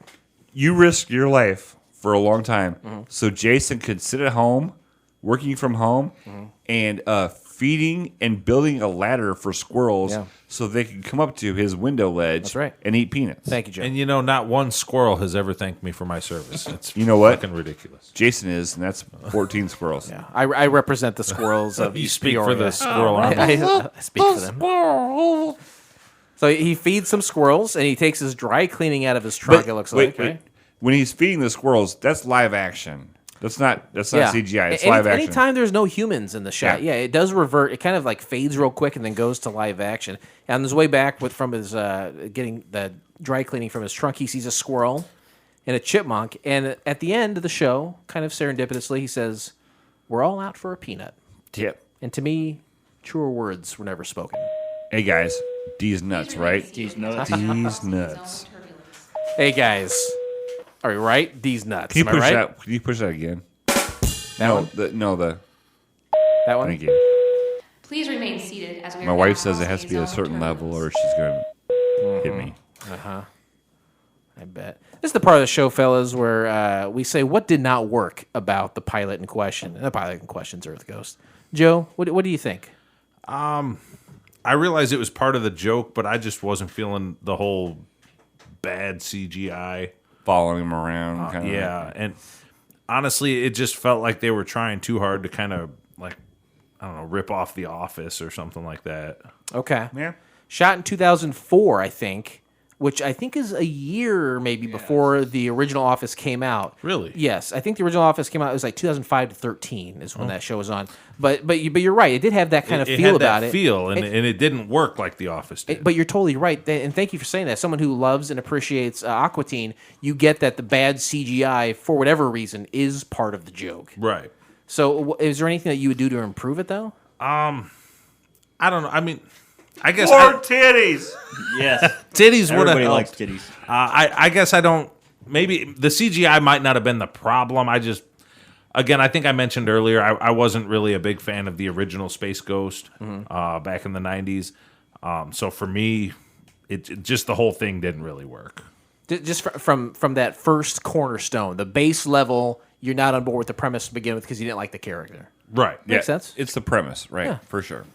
You risked your life for a long time, so Jason could sit at home, working from home, and feeding and building a ladder for squirrels, so they could come up to his window ledge. That's right. And eat peanuts. Thank you, Joe. And not one squirrel has ever thanked me for my service. It's You know what? fucking ridiculous. Jason is, and that's 14 squirrels. Yeah, I represent the squirrels of You East speak for Peoria. the squirrel army. I speak for them. So he feeds some squirrels, and he takes his dry cleaning out of his trunk, it looks like. Wait. When he's feeding the squirrels, that's live action. That's not CGI. It's live action. Anytime there's no humans in the shot, it does revert. It kind of like fades real quick and then goes to live action. And on his way back from his getting the dry cleaning from his trunk, he sees a squirrel and a chipmunk. And at the end of the show, kind of serendipitously, he says, "We're all out for a peanut." Tip. And to me, truer words were never spoken. Hey guys, D's nuts, right? Jeez, no. D's nuts. Hey guys, are you right? These nuts. Can you Am I push right? that? Can you push that again? one? That one? Thank you. Please remain seated as we are My wife now says it has to be a crossing a zone certain of level, or turbulence. she's going to hit me. I bet. This is the part of the show, fellas, where we say what did not work about the pilot in question. And the pilot in question's Earth Ghost. Joe, what do you think? I realized it was part of the joke, but I just wasn't feeling the whole bad CGI. Following him around. Kind of. Yeah, and honestly, it just felt like they were trying too hard to kind of rip off The Office or something like that. Okay. Yeah. Shot in 2004, I think. which I think is a year maybe before the original Office came out. Really? Yes, I think the original Office came out. It was like 2005 to 13 is when that show was on. But you're right. It did have that kind of It feel had about that it. feel, and it didn't work like The Office did. But you're totally right, and thank you for saying that. Someone who loves and appreciates Aqua Teen, you get that the bad CGI, for whatever reason, is part of the joke. Right. So, is there anything that you would do to improve it, though? I don't know. I mean, I guess More titties. Yes. titties would have Everybody helped. likes titties. I guess I don't. Maybe the CGI might not have been the problem. Again, I think I mentioned earlier, I wasn't really a big fan of the original Space Ghost back in the 90s. So for me, it just the whole thing didn't really work. Just from that first cornerstone, the base level, you're not on board with the premise to begin with because you didn't like the character. Right. Makes sense. It's the premise, right? Yeah. For sure.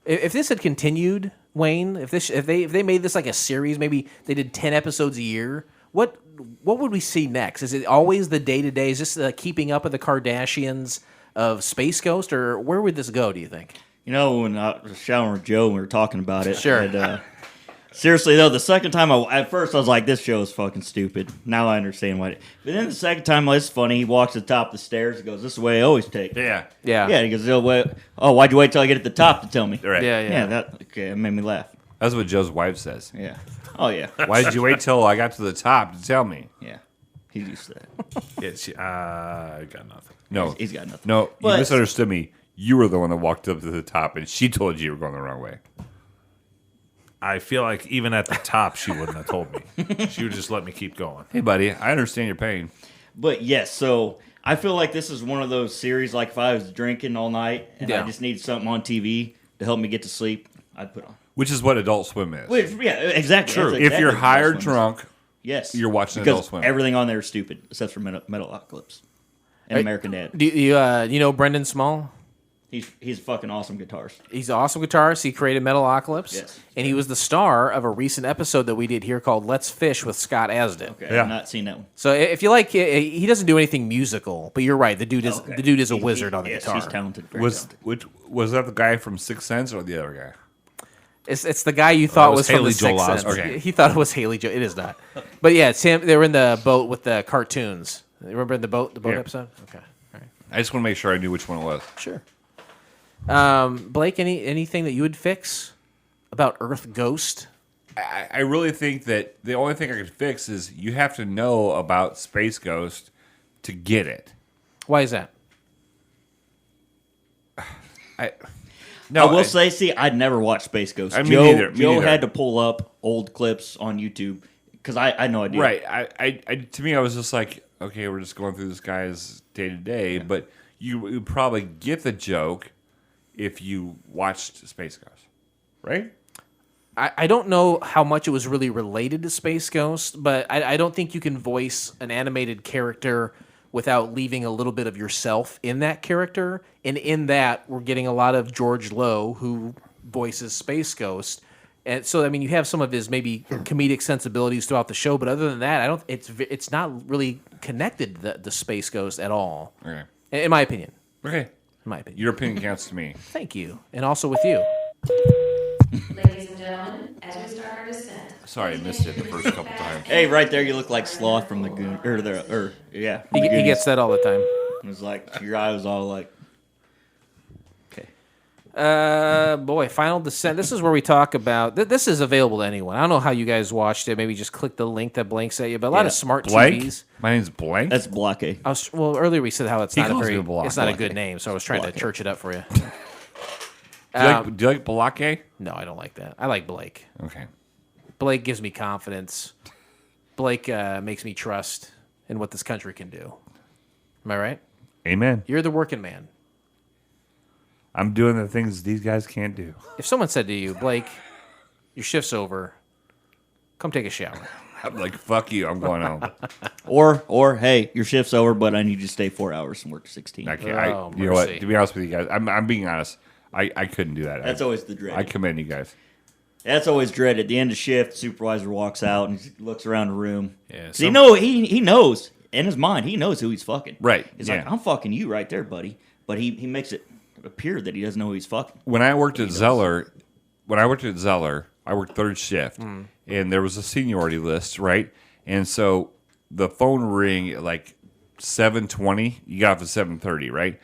If this had continued, Wayne, if they made this like a series, maybe they did 10 episodes a year, what would we see next? Is it always the day-to-day? Is this keeping up with the Kardashians of Space Ghost, or where would this go, do you think? You know, when I was showering with Joe and we were talking about it. Sure. And, seriously, though, the second time, at first I was like, this show is fucking stupid. Now I understand why. But then the second time, it's funny. He walks to the top of the stairs and goes, this is the way I always take. Yeah. Yeah, he goes, oh, why'd you wait till I get at the top to tell me? Right. Yeah. That made me laugh. That's what Joe's wife says. Yeah. Oh, yeah. Why did you wait till I got to the top to tell me? Yeah. He's used to that. Yeah, I got nothing. No. He's got nothing. No, you But- misunderstood me. You were the one that walked up to the top, and she told you you were going the wrong way. I feel like even at the top, she wouldn't have told me. She would just let me keep going. Hey, buddy, I understand your pain. But yes, so I feel like this is one of those series, like if I was drinking all night and Yeah. I just need something on TV to help me get to sleep, I'd put on. Which is what Adult Swim is. Which, yeah, exactly. True. That's If exactly you're what high or Adult Swim is. drunk, yes, you're watching because Adult Swim. everything on there is stupid except for Metalocalypse and American Dad. Do you know Brendan Small? He's a fucking awesome guitarist. He's an awesome guitarist. He created Metalocalypse. Yes. And he was the star of a recent episode that we did here called Let's Fish with Scott Asden. Okay, Yeah. I've not seen that one. So if you like, he doesn't do anything musical, but you're right. The dude is Okay. the dude is a He- wizard on the yes, guitar. He's talented. Very was talented. which was that the guy from Sixth Sense or the other guy? It's the guy you thought was was from Haley the Joel Sixth Sense. Osment. Okay. He thought it was Haley Joel. It is not. But yeah, it's him. They were in the boat with the cartoons. You remember the boat Yeah. episode? Okay, all right, I just want to make sure I knew which one it was. sure. Blake, anything that you would fix about Earth Ghost? I really think that the only thing I could fix is you have to know about Space Ghost to get it. Why is that? I will say, see, I'd never watched Space Ghost. Me Joe, neither, me Joe neither. had to pull up old clips on YouTube because I had no idea. Right. I to me, I was just like, okay, we're just going through this guy's day to day, but you would probably get the joke if you watched Space Ghost, right? I don't know how much it was really related to Space Ghost, but I don't think you can voice an animated character without leaving a little bit of yourself in that character. And in that, we're getting a lot of George Lowe, who voices Space Ghost. And so, I mean, you have some of his maybe comedic sensibilities throughout the show, but other than that, I don't. It's not really connected to the Space Ghost at all, Okay. in my opinion. Okay. In my opinion. Your opinion counts to me. Thank you, and also with you. Ladies and gentlemen, as we start our descent. Sorry, I missed it the first couple times. Hey, right there, you look like Sloth from the Goon, from He, the he Goonies. gets that all the time. It was like your eye was all like, okay. Boy, Final Descent. This is where we talk about. This is available to anyone. I don't know how you guys watched it. Maybe just click the link that Blank sent you. But a lot Yeah. of smart Blank? TVs. My name's Blank. That's Block A. Well, earlier we said how it's He not a calls very. me Block. It's not a Block good A. name, so I was trying Block to A. church it up for you. Do you like Balake? No, I don't like that. I like Blake. Okay. Blake gives me confidence. Blake makes me trust in what this country can do. Am I right? Amen. You're the working man. I'm doing the things these guys can't do. If someone said to you, Blake, your shift's over, come take a shower. I'm like, fuck you. I'm going home. Or hey, your shift's over, but I need you to stay 4 hours and work 16. I can't. Oh, You know what? mercy. To be honest with you guys, I'm being honest. I couldn't do that. That's always the dread. I commend you guys. That's always dread. At the end of shift, supervisor walks out and he looks around the room. Yeah, 'Cause he knows in his mind, he knows who he's fucking. Right, He's yeah. like, I'm fucking you right there, buddy. But he makes it appear that he doesn't know who he's fucking. When I worked at Zeller, I worked third shift, and there was a seniority list, right? And so the phone ring at like 7:20. You got off at 7:30, right?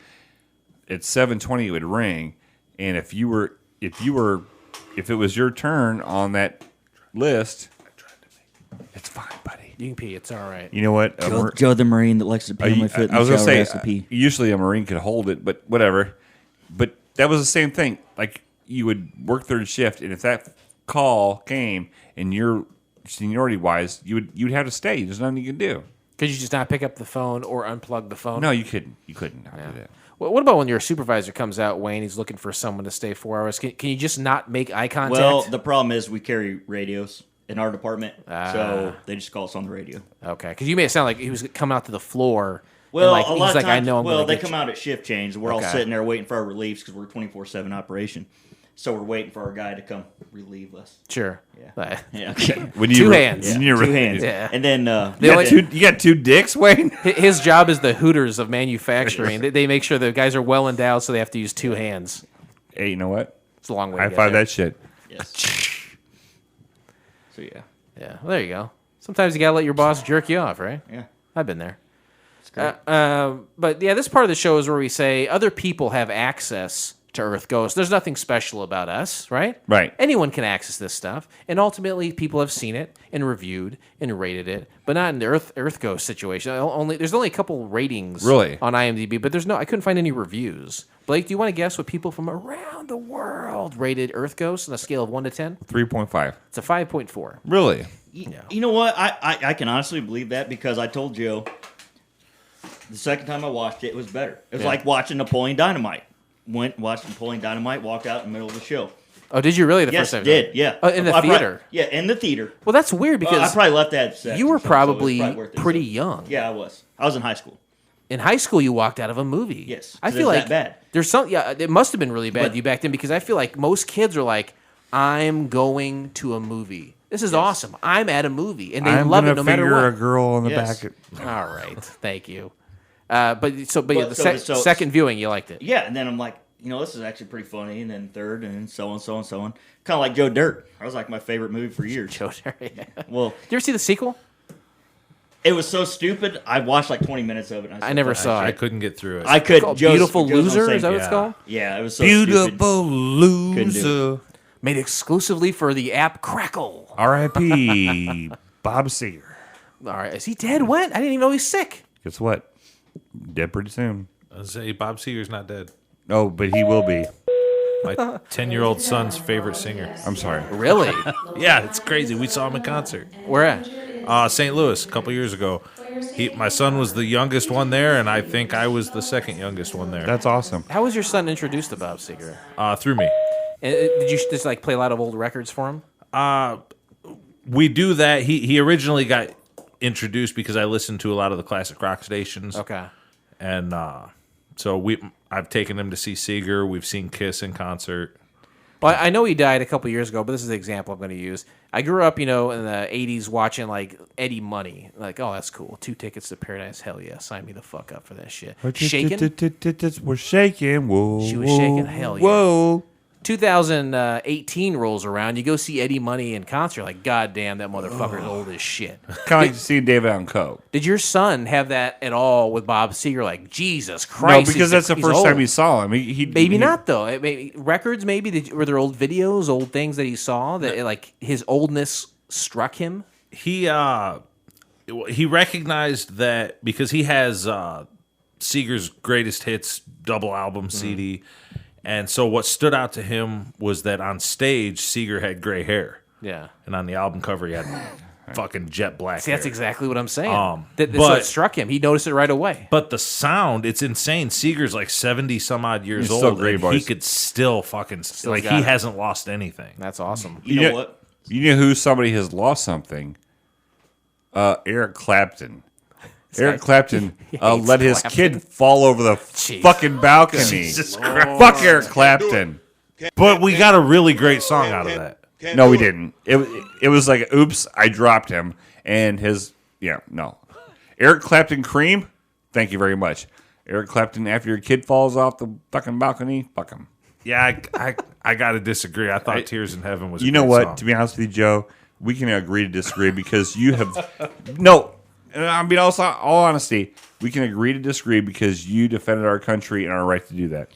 At 7:20 it would ring, and if it was your turn on that list, it's fine, buddy. You can pee. It's all right. You know what? Joe the Marine that likes to pee on my foot in I was the gonna shower say has to pee. usually a Marine could hold it, but whatever. But that was the same thing. Like you would work third shift, and if that call came and your seniority wise, you'd have to stay. There's nothing you can do. Could you just not pick up the phone or unplug the phone? No, you couldn't. You couldn't not do that. What about when your supervisor comes out, Wayne? He's looking for someone to stay 4 hours. Can you just not make eye contact? Well, the problem is we carry radios in our department, so they just call us on the radio. Okay, because you made it sound like he was coming out to the floor. Well, and a lot he's of like, times, I know I'm well, gonna they get come you. out at shift change. We're all Okay. sitting there waiting for our reliefs because we're 24/7 operation. So we're waiting for our guy to come relieve us. Sure. Yeah. Yeah. Okay. When Two hands. when Yeah, you're- two hands. Yeah. And then You got two dicks, Wayne? His job is the Hooters of manufacturing. They make sure the guys are well endowed, so they have to use 2 hands. Hey, you know what? It's a long way. High to get five there. that shit. yes. So yeah, Yeah. Well, there you go. Sometimes you gotta let your boss jerk you off, right? yeah. I've been there. It's great. But yeah, this part of the show is where we say other people have access to Earth Ghost. There's nothing special about us, right? Right. Anyone can access this stuff, and ultimately, people have seen it and reviewed and rated it, but not in the Earth Ghost situation. There's only a couple ratings, Really? on IMDb, but I couldn't find any reviews. Blake, do you want to guess what people from around the world rated Earth Ghost on a scale of 1 to 10? 3.5. It's a 5.4. Really? You know what? I can honestly believe that because I told Joe the second time I watched it, it was better. It was like watching Napoleon Dynamite. Watched Napoleon Dynamite, walked out in the middle of the show. Oh, did you really? The Yes, first time? did. Yeah. Oh, in the I probably- theater? Yeah, in the theater. Well, that's weird because I probably left that. Section, you were so it was probably worth it. pretty young. Yeah, I was. I was in high school. In high school, you walked out of a movie. Yes, I 'cause feel it's like that bad. there's some. Yeah, it must have been really bad But- to you back then because I feel like most kids are like, "I'm going to a movie. This is awesome. I'm at a movie," and they I'm love gonna it no matter finger what. a girl on the Yes. back. All right, thank you. But yeah, the so- second viewing, you liked it. Yeah, and then I'm like, this is actually pretty funny. And then third, and so on, so on, so on. Kind of like Joe Dirt. That was like my favorite movie for years. Joe Terry. Did Well, you ever see the sequel? it was so stupid. I watched like 20 minutes of it. And I never saw I it. couldn't get through it. I could. Called Joe's Beautiful on the Loser. same Is that what page. it's called? Yeah, it was so stupid. Beautiful Couldn't do loser. Made exclusively for the app Crackle. R.I.P. Bob Seger. All right, is he dead? What? I didn't even know he's sick. Guess what? Dead pretty soon. I say Bob Seger's not dead. Oh, but he will be. My 10-year-old son's favorite singer. I'm sorry. Really? Yeah, it's crazy. We saw him in concert. Where at? St. Louis a couple years ago. My son was the youngest one there, and I think I was the second youngest one there. That's awesome. How was your son introduced to Bob Seger? Through me. And did you just like play a lot of old records for him? We do that. He originally got introduced because I listened to a lot of the classic rock stations. Okay. And so I've taken him to see Seeger. We've seen Kiss in concert. Well, I know he died a couple years ago, but this is the example I'm going to use. I grew up, in the 80s watching, like, Eddie Money. Like, oh, that's cool. 2 tickets to Paradise. Hell yeah. Sign me the fuck up for that shit. Shaking? We're shaking. Whoa. She was shaking? Hell yeah. Whoa. 2018 rolls around. You go see Eddie Money in concert. Like, goddamn, that motherfucker's old as shit. Kind of like seeing David on coke. Did your son have that at all with Bob Seger? Like, Jesus Christ. No, because that's the he's first time old. he saw him. He Maybe not though. Records maybe were there old videos, old things that he saw that like his oldness struck him. He recognized that because he has Seeger's greatest hits double album CD, and so what stood out to him was that on stage Seeger had gray hair, Yeah. and on the album cover he had fucking jet black. See, that's hair. exactly what I'm saying. So but- it struck him. He noticed it right away. But the sound, it's insane. Seeger's like 70 some odd years He's old. still great, and boys. he could still fucking like got he it. hasn't lost anything. That's awesome. You know what? You know who somebody has lost something? Eric Clapton. Eric Clapton hates let his Clapton. kid fall over the Jeez. fucking balcony. Jesus Christ. Fuck Eric Clapton. But we got a really great song out of that. No, we didn't. It was like, oops, I dropped him. And no. Eric Clapton cream, thank you very much. Eric Clapton, after your kid falls off the fucking balcony, fuck him. Yeah, I got to disagree. I thought Tears in Heaven was a You know great what? song. To be honest with you, Joe, we can agree to disagree because you have no. And I mean, also, all honesty, we can agree to disagree because you defended our country and our right to do that.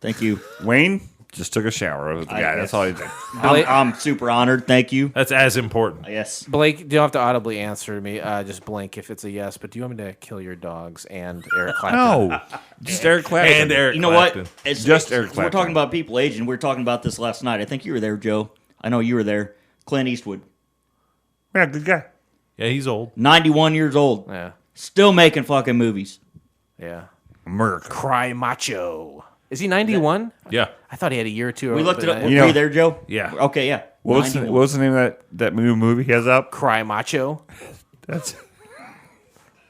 Thank you. Wayne just took a shower with the guy. That's all he did. I'm super honored. Thank you. That's as important. Yes. Blake, you don't have to audibly answer me. Just blink if it's a yes. But do you want me to kill your dogs and Eric Clapton? No, just Eric Clapton. And Eric You know Clapton. what? Just Eric We're Clapton. talking about people aging. We were talking about this last night. I think you were there, Joe. I know you were there. Clint Eastwood, Yeah, good guy. Yeah, he's old. 91 years old, Yeah. still making fucking movies. Yeah. America. Cry Macho. Is he 91? Yeah. I thought he had a year or two. We looked it up. but, Were You know- you there, Joe? Yeah. Okay, yeah. What was 91. the name of that new movie he has up? Cry Macho. That's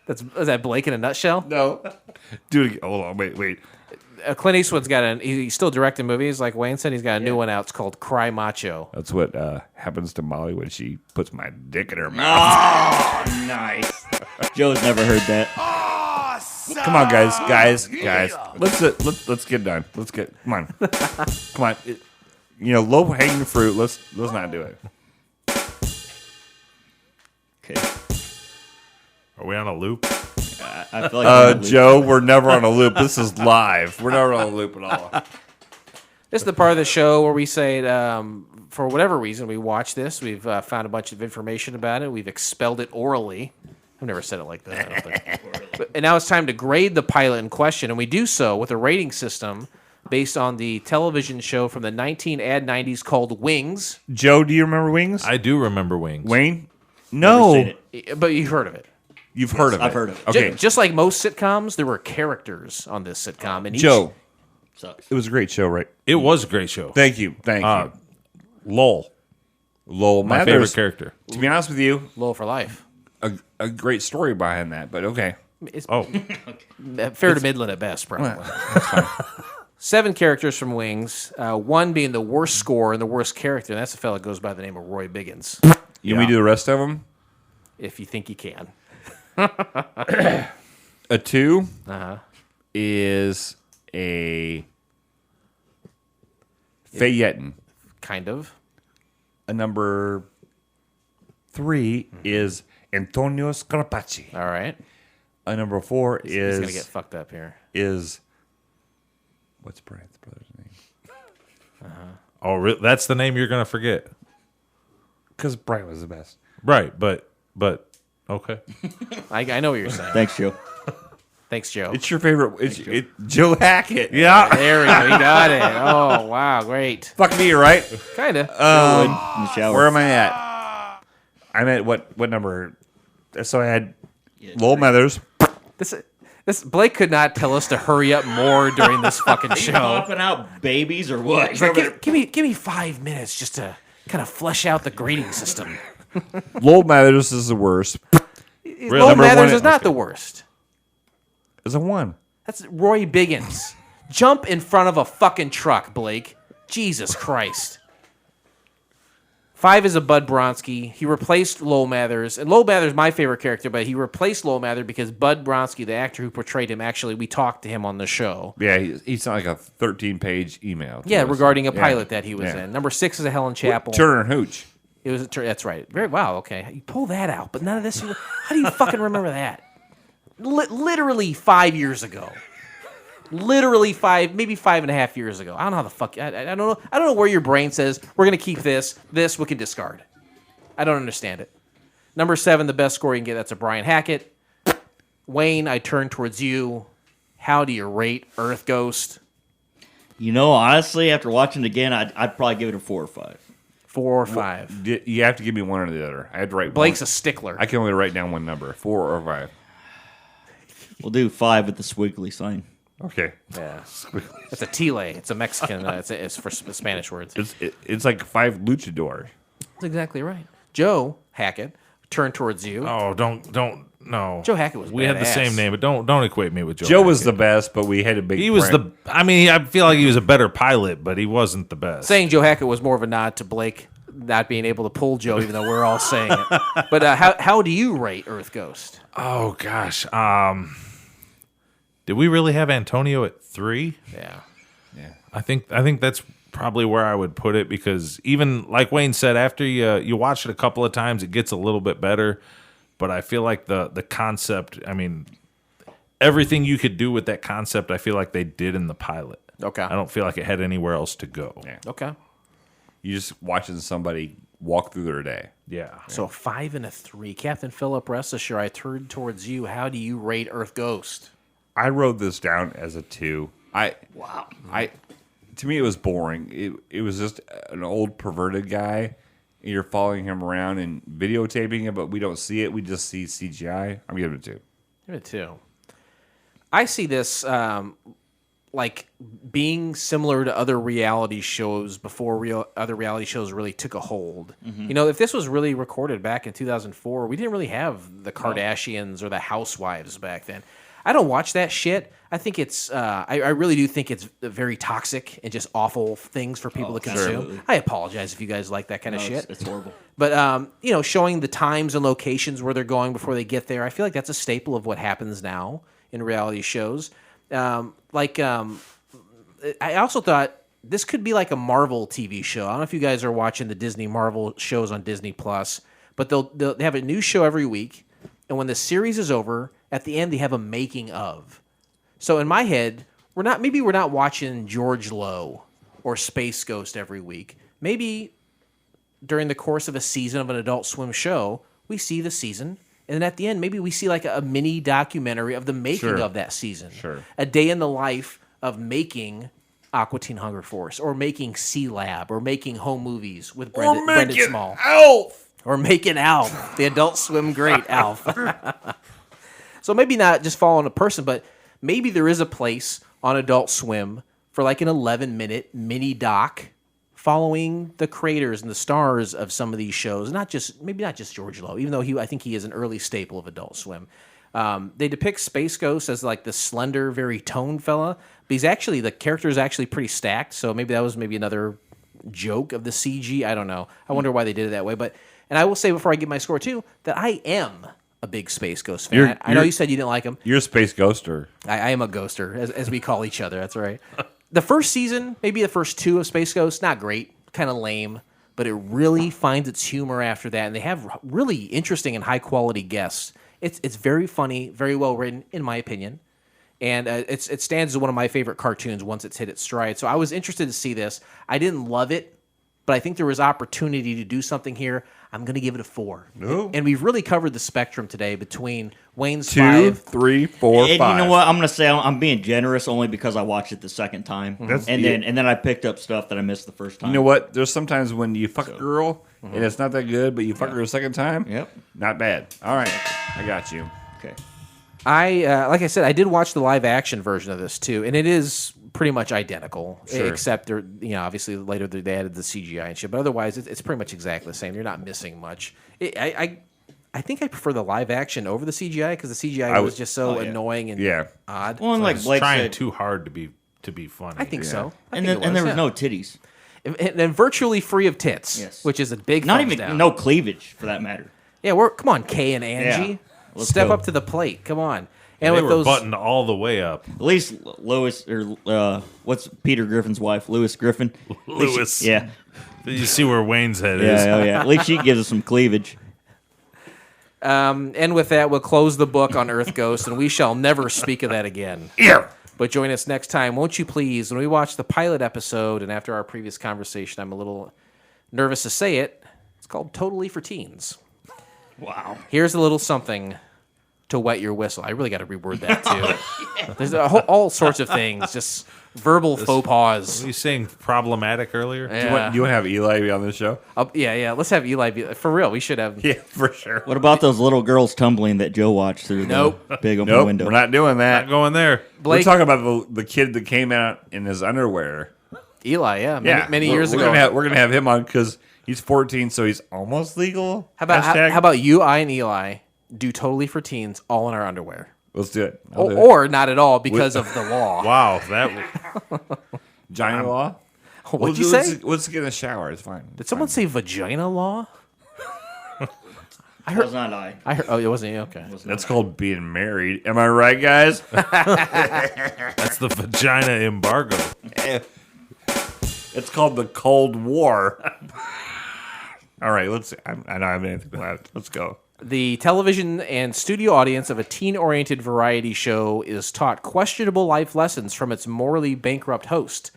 Is that Blake in a nutshell? no. Do it again. Hold on. Wait. Clint Eastwood's got he's still directing movies. Like Wayne said, he's got a new one out. It's called Cry Macho. That's what happens to Molly when she puts my dick in her mouth. Oh, nice. Joe's never heard that. Come on, guys. Let's get done. Come on. Come on. Low hanging fruit. Let's not do it. Okay. Are we on a loop? I feel like Joe, we're never on a loop. This is live. We're never on a loop at all. This is the part of the show where we say, for whatever reason, we watch this. We've found a bunch of information about it. We've expelled it orally. I've never said it like that, I don't think. And now it's time to grade the pilot in question, and we do so with a rating system based on the television show from the 90s called Wings. Joe, do you remember Wings? I do remember Wings. Wayne? No. seen it. But you've heard of it. You've heard of it. I've heard of it. Okay. Just like most sitcoms, there were characters on this sitcom. And Joe, Sucks. it was a great show, right? It was a great show. Thank you. Lowell, Lowell my Mathers. favorite character. To be honest with you, Low for Life. a great story behind that, but okay. It's Oh, fair to Midland at best, probably. 7 characters from Wings, one being the worst score and the worst character, and that's a fellow that goes by the name of Roy Biggins, Can we do the rest of them? if you think you can. A 2 is a Fayetten. Kind of. A number 3 is Antonio Scarpacci. All right. A number 4 He's going to get is fucked up here. what's Bryant's brother's name? that's the name you're gonna forget, Because Bryant was the best. right? But okay. I know what you're saying. Thanks, Joe. Thanks, Joe. It's your favorite. It's Joe Hackett. Yeah. There we go. You got it. Oh, wow. Great. Fuck me, right? Kind of. In the shower. Where am I at? I'm at what number? So I had Lowell Mathers. This Blake could not tell us to hurry up more during this fucking show. Popping out babies or what? He's like, give me 5 minutes just to kind of flesh out the grading system. Lowell Mathers is the worst. Low Number Mathers one- is not the worst. It's a 1. That's Roy Biggins. Jump in front of a fucking truck, Blake. Jesus Christ. 5 is a Bud Bronski. He replaced Lowell Mathers. And Lowell Mathers is my favorite character, but he replaced Lowell Mathers because Bud Bronski, the actor who portrayed him, actually, we talked to him on the show. Yeah, he sent like a 13-page email. to Yeah, us. regarding a Yeah. pilot that he was Yeah. in. Number 6 is a Helen Chapel. Turner and Hooch. It was that's right. Very wow. Okay, you pull that out, but none of this. How do you fucking remember that? Literally 5 years ago. Literally 5, maybe 5.5 years ago. I don't know how the fuck. I don't know. I don't know where your brain says we're gonna keep this. This we can discard. I don't understand it. Number 7, the best score you can get. That's a Brian Hackett. Wayne, I turn towards you. How do you rate Earth Ghost? You know, honestly, after watching it again, I'd probably give it a 4 or 5. 4 or 5. You have to give me one or the other. I had to write. Blake's one. a stickler. I can only write down one number, 4 or 5. We'll do 5 with the squiggly sign. Okay. Yeah, it's a tile. It's a Mexican. It's for Spanish words. It's like 5 luchadors. That's exactly right. Joe Hackett, turn towards you. Oh, don't no. Joe Hackett was We had the badass. same name, but don't equate me with Joe. Joe was the Hackett. best, but we had a big. He was brand. I mean, I feel like he was a better pilot, but he wasn't the best. Saying Joe Hackett was more of a nod to Blake not being able to pull Joe, even though we're all saying it. But how do you rate Earth Ghost? Oh gosh. Did we really have Antonio at 3? Yeah. I think that's probably where I would put it, because even like Wayne said, after you watch it a couple of times, it gets a little bit better. But I feel like the concept, I mean, everything you could do with that concept, I feel like they did in the pilot. Okay. I don't feel like it had anywhere else to go. Yeah. Okay. You just watching somebody walk through their day. Yeah. So a 5 and a 3. Captain Philip, rest assured, I turned towards you. How do you rate Earth Ghost? I wrote this down as a 2. To me, it was boring. It was just an old perverted guy. You're following him around and videotaping it, but we don't see it. We just see CGI. I'm giving it a 2. Give it 2. I see this like being similar to other reality shows before other reality shows really took a hold. You know, if this was really recorded back in 2004, we didn't really have the Kardashians or the Housewives back then. I don't watch that shit. I think it's, I really do think it's very toxic and just awful things for people to consume. Absolutely. I apologize if you guys like that kind of shit. It's horrible. But, you know, showing the times and locations where they're going before they get there, I feel like that's a staple of what happens now in reality shows. I also thought this could be like a Marvel TV show. I don't know if you guys are watching the Disney Marvel shows on Disney Plus, but they'll have a new show every week, and when the series is over, at the end they have a making of. So in my head, we're not watching George Lowe or Space Ghost every week. Maybe during the course of a season of an Adult Swim show, we see the season, and then at the end, maybe we see like a mini documentary of the making of that season. Sure. A day in the life of making Aqua Teen Hunger Force, or making C Lab, or making home movies with Brendan Small. Alf! Or making Alf, the Adult Swim great Alf. So maybe not just following a person, but maybe there is a place on Adult Swim for like an 11-minute mini doc following the creators and the stars of some of these shows. Maybe not just George Lowe, even though I think he is an early staple of Adult Swim. They depict Space Ghost as like the slender, very toned fella, but the character is actually pretty stacked. So maybe that was another joke of the CG. I don't know. I wonder why they did it that way. And I will say before I give my score too that I am a big Space Ghost fan. I know you said you didn't like him. You're a space ghoster. I am a ghoster, as we call each other. That's right. The first season, maybe the first 2 of Space Ghost, not great, kind of lame, but it really finds its humor after that, and they have really interesting and high quality guests. It's very funny, very well written, in my opinion, and it stands as one of my favorite cartoons once it's hit its stride. So I was interested to see this. I didn't love it, but I think there was opportunity to do something here. I'm going to give it a 4. Ooh. And we've really covered the spectrum today between Wayne's 2, 5. 3, 4, 5. And you know what? I'm going to say I'm being generous only because I watched it the second time, and then I picked up stuff that I missed the first time. You know what? There's sometimes when you fuck a girl and it's not that good, but you fuck her a second time. Yep. Not bad. All right, I got you. Okay. Like I said, I did watch the live action version of this too, and it is pretty much identical, Sure. except obviously later they added the CGI and shit. But otherwise, it's pretty much exactly the same. You're not missing much. I think I prefer the live action over the CGI because the CGI was just so annoying and odd. Well, and like It's Blake trying said, too hard to be funny. I think so. I and think then there was yeah. no titties, and virtually free of tits, Yes. which is a big not thumbs even down. no cleavage for that matter. Yeah, come on, Kay and Angie, Yeah. Let's step go. up to the plate. Come on, and They with were those buttoned all the way up. At least Lois or what's Peter Griffin's wife, Lois Griffin. At least Lewis. yeah, You see where Wayne's head is. yeah. At least she gives us some cleavage. And with that, we'll close the book on Earth Ghost, and we shall never speak of that again. Yeah. But join us next time, won't you please, when we watch the pilot episode, and after our previous conversation, I'm a little nervous to say it, it's called Totally for Teens. Wow. Here's a little something to wet your whistle. I really got to reword that, too. There's all sorts of things, just verbal faux pas. Were you saying problematic earlier? Do you want to have Eli be on this show? Yeah, let's have Eli be, for real, we should have. Yeah, for sure. What about those little girls tumbling that Joe watched through Nope. the big open Nope, window? we're not doing that. Not going there. Blake, We're talking about the kid that came out in his underwear. Eli, many we're- years we're ago. We're gonna have him on because he's 14, so he's almost legal. How about Hashtag. how about you, I, and Eli do Totally for Teens all in our underwear? Let's do it. I'll do it. Or not at all because of the law. Wow, that Giant law. What'd you say? Let's get in the shower. It's fine. Did someone say vagina law? Was not I. I heard. Oh, it wasn't you. Okay. That's called being married. Am I right, guys? that's the vagina embargo. It's called the Cold War. All right, let's. I don't have anything left. Let's go. The television and studio audience of a teen-oriented variety show is taught questionable life lessons from its morally bankrupt host.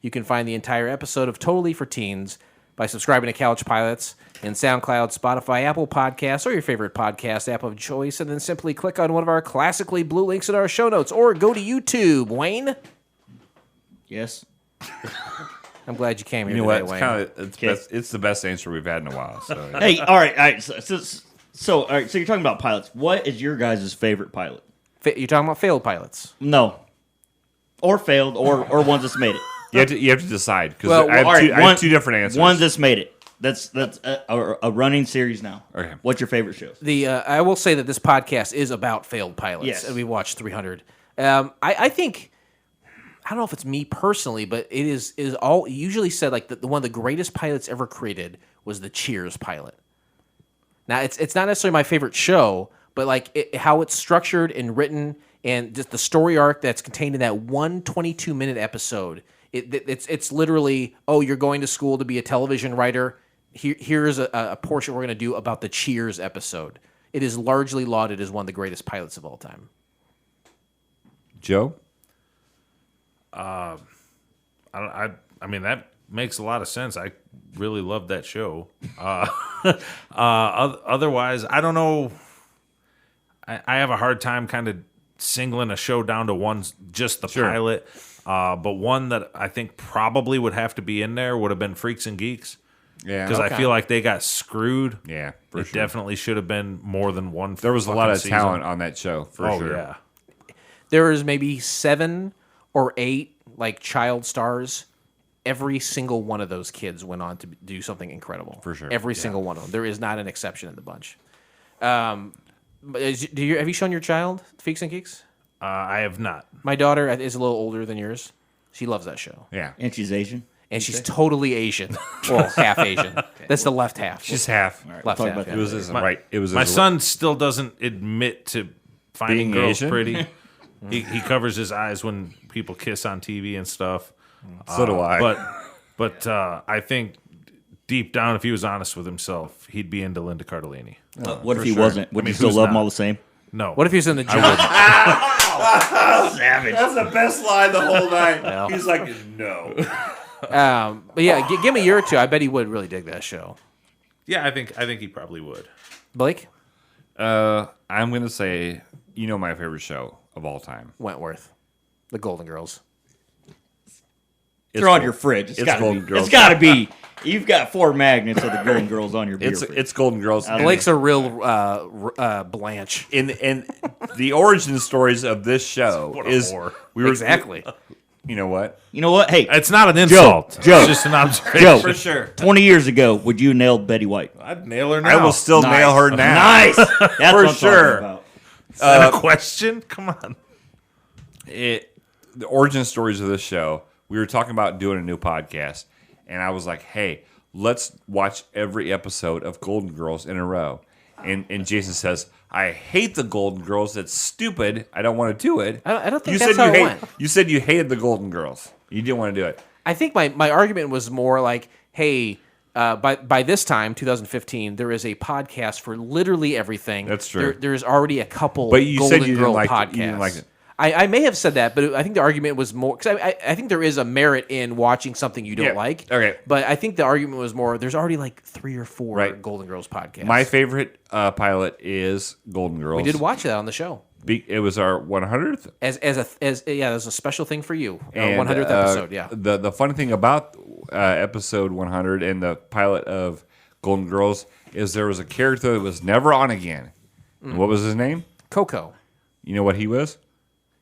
You can find the entire episode of Totally for Teens by subscribing to Couch Pilots in SoundCloud, Spotify, Apple Podcasts, or your favorite podcast app of choice, and then simply click on one of our classically blue links in our show notes, or go to YouTube. Wayne? Yes. I'm glad you came here You know today, what? Wayne. It's the best answer we've had in a while. So Hey, all right. So, all right. So you're talking about pilots. What is your guys' favorite pilot? You're talking about failed pilots. No. Or failed, or ones that's made it. you have to decide because Well, I all right, have two different answers. One that's made it. That's a running series now. Okay. What's your favorite show? I will say that this podcast is about failed pilots, Yes. and we watched 300. I think, I don't know if it's me personally, but it is all usually said like the one of the greatest pilots ever created was the Cheers pilot. Now it's not necessarily my favorite show, but like how it's structured and written, and just the story arc that's contained in that 122-minute episode. It's literally, oh, you're going to school to be a television writer. Here's a portion we're going to do about the Cheers episode. It is largely lauded as one of the greatest pilots of all time. Joe? I mean, that makes a lot of sense. I really love that show. Otherwise, I don't know. I have a hard time kind of singling a show down to one, just the pilot. But one that I think probably would have to be in there would have been Freaks and Geeks. Yeah. Because I feel like they got screwed. Yeah, It definitely should have been more than one. There was a lot of season. talent on that show, for sure. Yeah. There is maybe 7 or 8 like child stars. Every single one of those kids went on to do something incredible. For sure. Every single one of them. There is not an exception in the bunch. Have you shown your child Freaks and Geeks? I have not. My daughter is a little older than yours. She loves that show. Yeah. And she's Asian. And she's totally Asian. Well, half Asian. That's the left half. She's half. left talk half. about yeah. that. It was his right. It was My his son still doesn't admit to finding Being girls Asian? pretty. He covers his eyes when people kiss on TV and stuff. So do I. But I think deep down, if he was honest with himself, he'd be into Linda Cardellini. What if he wasn't? Would I mean, you still who's love him not? all the same? No. What if he's in the gym? Savage. That's the best line the whole night. He's like, no. But yeah, give me a year or two. I bet he would really dig that show. Yeah, I think he probably would. Blake? I'm going to say, my favorite show of all time. Wentworth. The Golden Girls. Throw on your fridge. It's Golden gotta be. Girls. It's gotta be. You've got 4 magnets of the Golden Girls on your beer fridge. It's Golden Girls. Blake's a real Blanche. And the origin stories of this show What a is whore. we were Exactly. You know what? You know what? Hey, It's not an insult. Joe. It's just an observation. Joe. For sure. 20 years ago, would you nail Betty White? I'd nail her now. I will still nail her now. Nice. That's what I'm talking sure. about. Is that a question? Come on. The origin stories of this show, we were talking about doing a new podcast, and I was like, hey, let's watch every episode of Golden Girls in a row. And Jason says, I hate the Golden Girls. That's stupid. I don't want to do it. I don't think you that's said how you it went. You said you hated the Golden Girls. You didn't want to do it. I think my argument was more like, hey, by this time, 2015, there is a podcast for literally everything. That's true. There's already a couple But you Golden said you Girl didn't like podcasts. it. You didn't like it. I may have said that, but I think the argument was more because I think there is a merit in watching something you don't Yeah, like. okay. But I think the argument was more there's already like 3 or 4 Right. Golden Girls podcasts. My favorite pilot is Golden Girls. we did watch that on the show It was our 100th. there's a special thing for you. Our And, 100th episode. Yeah. The funny thing about episode 100 and the pilot of Golden Girls is there was a character that was never on again. And what was his name? Coco. You know what he was?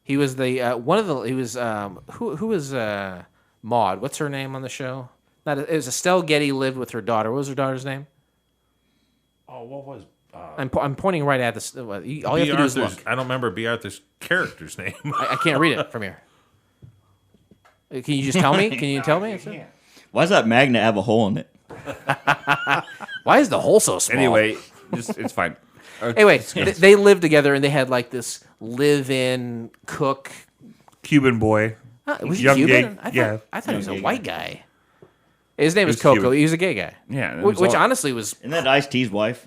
He was the one of the. He was who was Maud? What's her name on the show? It was Estelle Getty lived with her daughter. What was her daughter's name? Oh, what was... I'm pointing right at this. All you have to do is look. I don't remember B. Arthur's character's name. I can't read it from here. Can you just tell me? Can you tell me? Why does that magnet have a hole in it? Why is the hole so small? Anyway, it's fine. Anyway, they lived together and they had like this live-in cook. Cuban boy. Was he Young Cuban? gay- yeah. I thought he was a white guy. His name is He was Coco. Cuban. He was a gay guy. Yeah, it which was all- honestly was. Isn't that Ice-T's wife?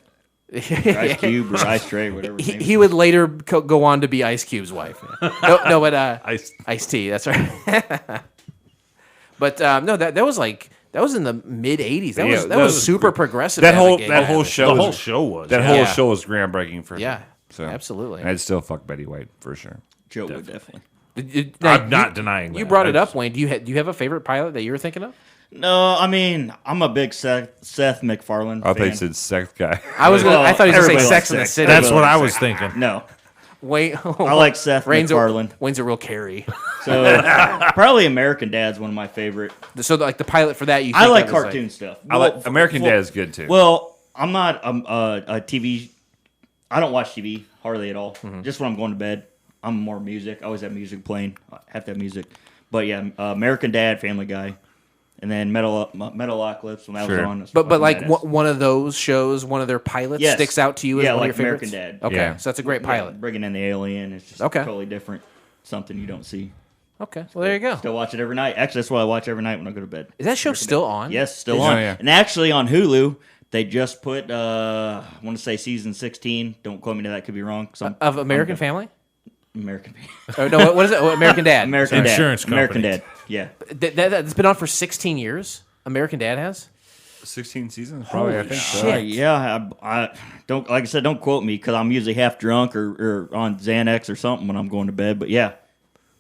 Or Ice Cube or Ice Tray, whatever. his name He is. would later go on to be Ice Cube's wife. No, but Ice. Ice-T. That's right. But no, that was in the mid '80s. That Yeah, was super progressive. That to have a whole gay that guy whole on the show The whole was, show was. that yeah. whole Yeah. show was groundbreaking for Yeah, him. So absolutely. And I'd still fuck Betty White for sure. Joe would definitely. I'm not denying that. You brought it I up, Wayne. Do you have a favorite pilot that you were thinking of? No, I mean, I'm a big Seth MacFarlane I thought you fan. said sex guy. I thought he was going to say everybody Sex likes in the Sex. City. That's what I Everybody was thinking. No, Wayne, I like Seth MacFarlane. Wayne's a real carry. So probably American Dad's one of my favorite. So like the pilot for that, you think I like that was, cartoon stuff. I like American Dad is good too. Well, I'm not a TV. I don't watch TV hardly at all. Mm-hmm. Just when I'm going to bed. I'm more music. I always have music playing. I have to have music. But yeah, American Dad, Family Guy, and then Metalocalypse when that was Sure. on. was But fucking like badass. one of those shows, one of their pilots Yes. sticks out to you as Yeah, one like of your American favorites. Dad. Okay, Yeah. so that's a great pilot. Yeah, bringing in the alien. It's just Okay. totally different. Something you don't see. Okay, well there you go. Still watch it every night. Actually, that's what I watch every night when I go to bed. Is that show still on? Yes, still Oh, on. yeah. And actually on Hulu, they just put, I want to say season 16. Don't quote me to that. Could be wrong. Of American Family? American Oh, no, what is it? Oh, American Dad. American Dad. Insurance American company. Dad. Yeah. That's been on for 16 years. American Dad has. 16 seasons, probably. I think so. shit. Yeah, I don't, like I said, don't quote me because I'm usually half drunk or on Xanax or something when I'm going to bed. But yeah,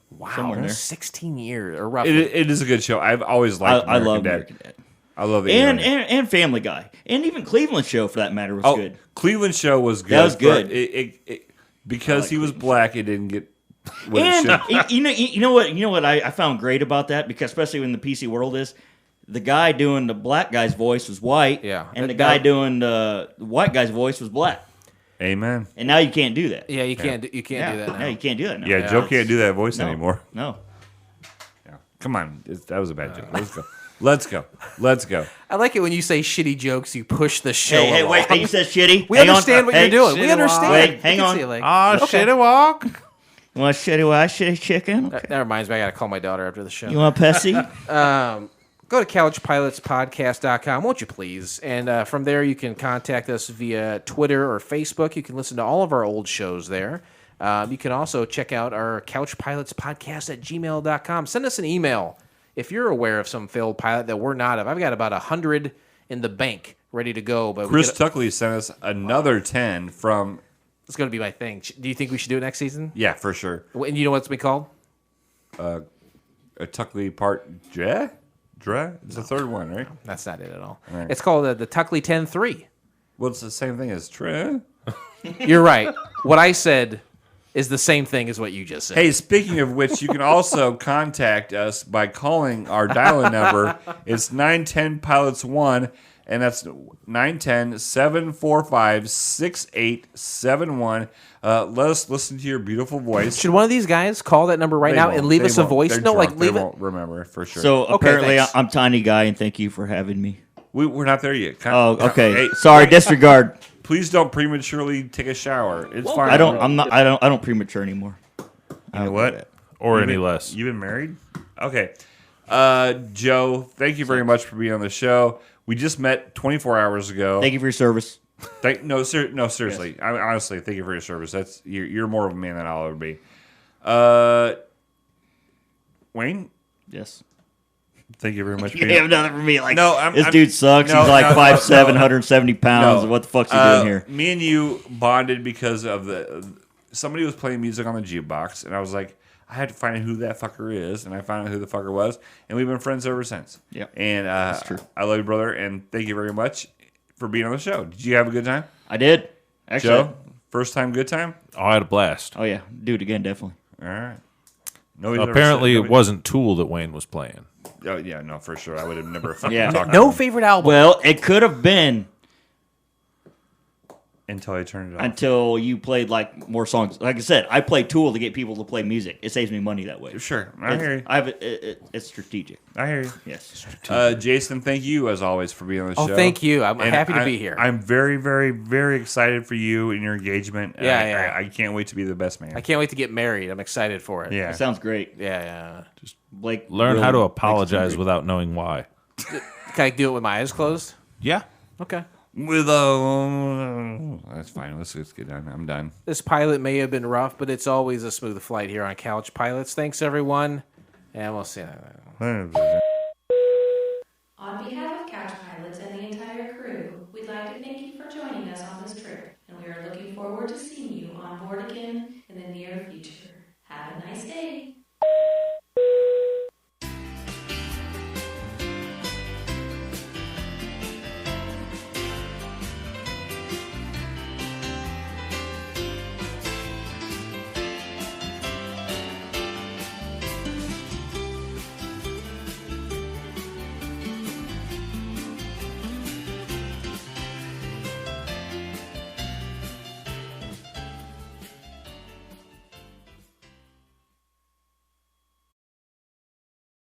Wow, somewhere in there. 16 years or roughly. It is a good show. I've always liked I American love Dad. American Dad. I love the And, alien. and Family Guy. And even Cleveland Show, for that matter, was good. Cleveland show was good. That was good. Because like he was Cleveland black, it didn't get what it And should. you know what I found great about that, because especially when the PC world is, the guy doing the black guy's voice was white, Yeah. and the That- guy doing the white guy's voice was black. Amen. And now you can't do that. Yeah, you can't do that now. No, you can't do that now. Yeah, Joe can't do that voice No. anymore. No. Yeah. Come on. That was a bad joke. Let's go. Let's go. Let's go. I like it when you say shitty jokes, you push the show Hey, along. wait, you said shitty. We Hang on. understand what Hey, you're doing. We shitty understand. Wait, We hang can on. see, like, Oh, shit, walk. You want shitty chicken? that reminds me, I got to call my daughter after the show. You want Pepsi? Go to couchpilotspodcast.com, won't you please? And from there, you can contact us via Twitter or Facebook. You can listen to all of our old shows there. You can also check out our couchpilotspodcast at gmail.com. Send us an email if you're aware of some failed pilot that we're not of. I've got about 100 in the bank ready to go. But Chris Tuckley sent us another 10 from. it's going to be my thing. Do you think we should do it next season? Yeah, for sure. And you know what's been called? A Tuckley part. Dre? It's the third one, right? That's not it at all. right. It's called the Tuckley 10-3. Well, it's the same thing as Tre. You're right. What I said is the same thing as what you just said. Hey, speaking of which, you can also contact us by calling our dial-in number. It's 910-PILOTS-1, and that's 910-745-6871. Let us listen to your beautiful voice. Should one of these guys call that number right They now won't. and leave They us a won't. voice? They're No, drunk. like leave They it. won't remember for sure. So apparently thanks. I'm Tiny Guy, and thank you for having me. We're not there yet. Oh, okay. Hey, Sorry, disregard. please don't prematurely take a shower. It's fine. I don't premature anymore. You know what? Or You've any been- less. You've been married? Okay. Joe, thank you very much for being on the show. We just met 24 hours ago. Thank you for your service. No, seriously. I honestly, thank you for your service. You're more of a man than I'll ever be. Wayne, Yes. thank you very much for You being have nothing for me. Like, No, this dude sucks. no, He's like no, 5'7", no. 170 pounds. What the fuck's he doing here? Me and you bonded because of somebody was playing music on the jukebox, and I was like, I had to find out who that fucker is, and I found out who the fucker was, and we've been friends ever since. Yep. And That's true. I love you, brother, and thank you very much for being on the show. Did you have a good time, I did. Actually. Joe? First time, good time. Oh, I had a blast. Oh yeah, do it again, definitely. All right. Nobody's ever Apparently, said- it wasn't Tool that Wayne was playing. Oh yeah, no, for sure. I would have never fucking Yeah. talked No to him favorite album. Well, it could have been until I turned it off. until you played like more songs. Like I said, I play Tool to get people to play music. It saves me money that way. Sure, I hear you. I have it's strategic. I hear you. Yes. Jason, thank you as always for being on the show. Oh, thank you. I'm And happy to be here. I'm very, very, very excited for you and your engagement. Yeah, yeah. I can't wait to be the best man. I can't wait to get married. I'm excited for it. Yeah. That sounds great. Yeah, yeah. Blake, Learn really how to makes it apologize great. without knowing why. Can I do it with my eyes closed? Yeah. Okay. With that's fine. Let's just get done. I'm done. This pilot may have been rough, but it's always a smooth flight here on Couch Pilots. Thanks, everyone, and we'll see you. On behalf of Couch Pilots and the entire crew, we'd like to thank you for joining us on this trip, and we are looking forward to seeing you on board again in the near future. Have a nice day.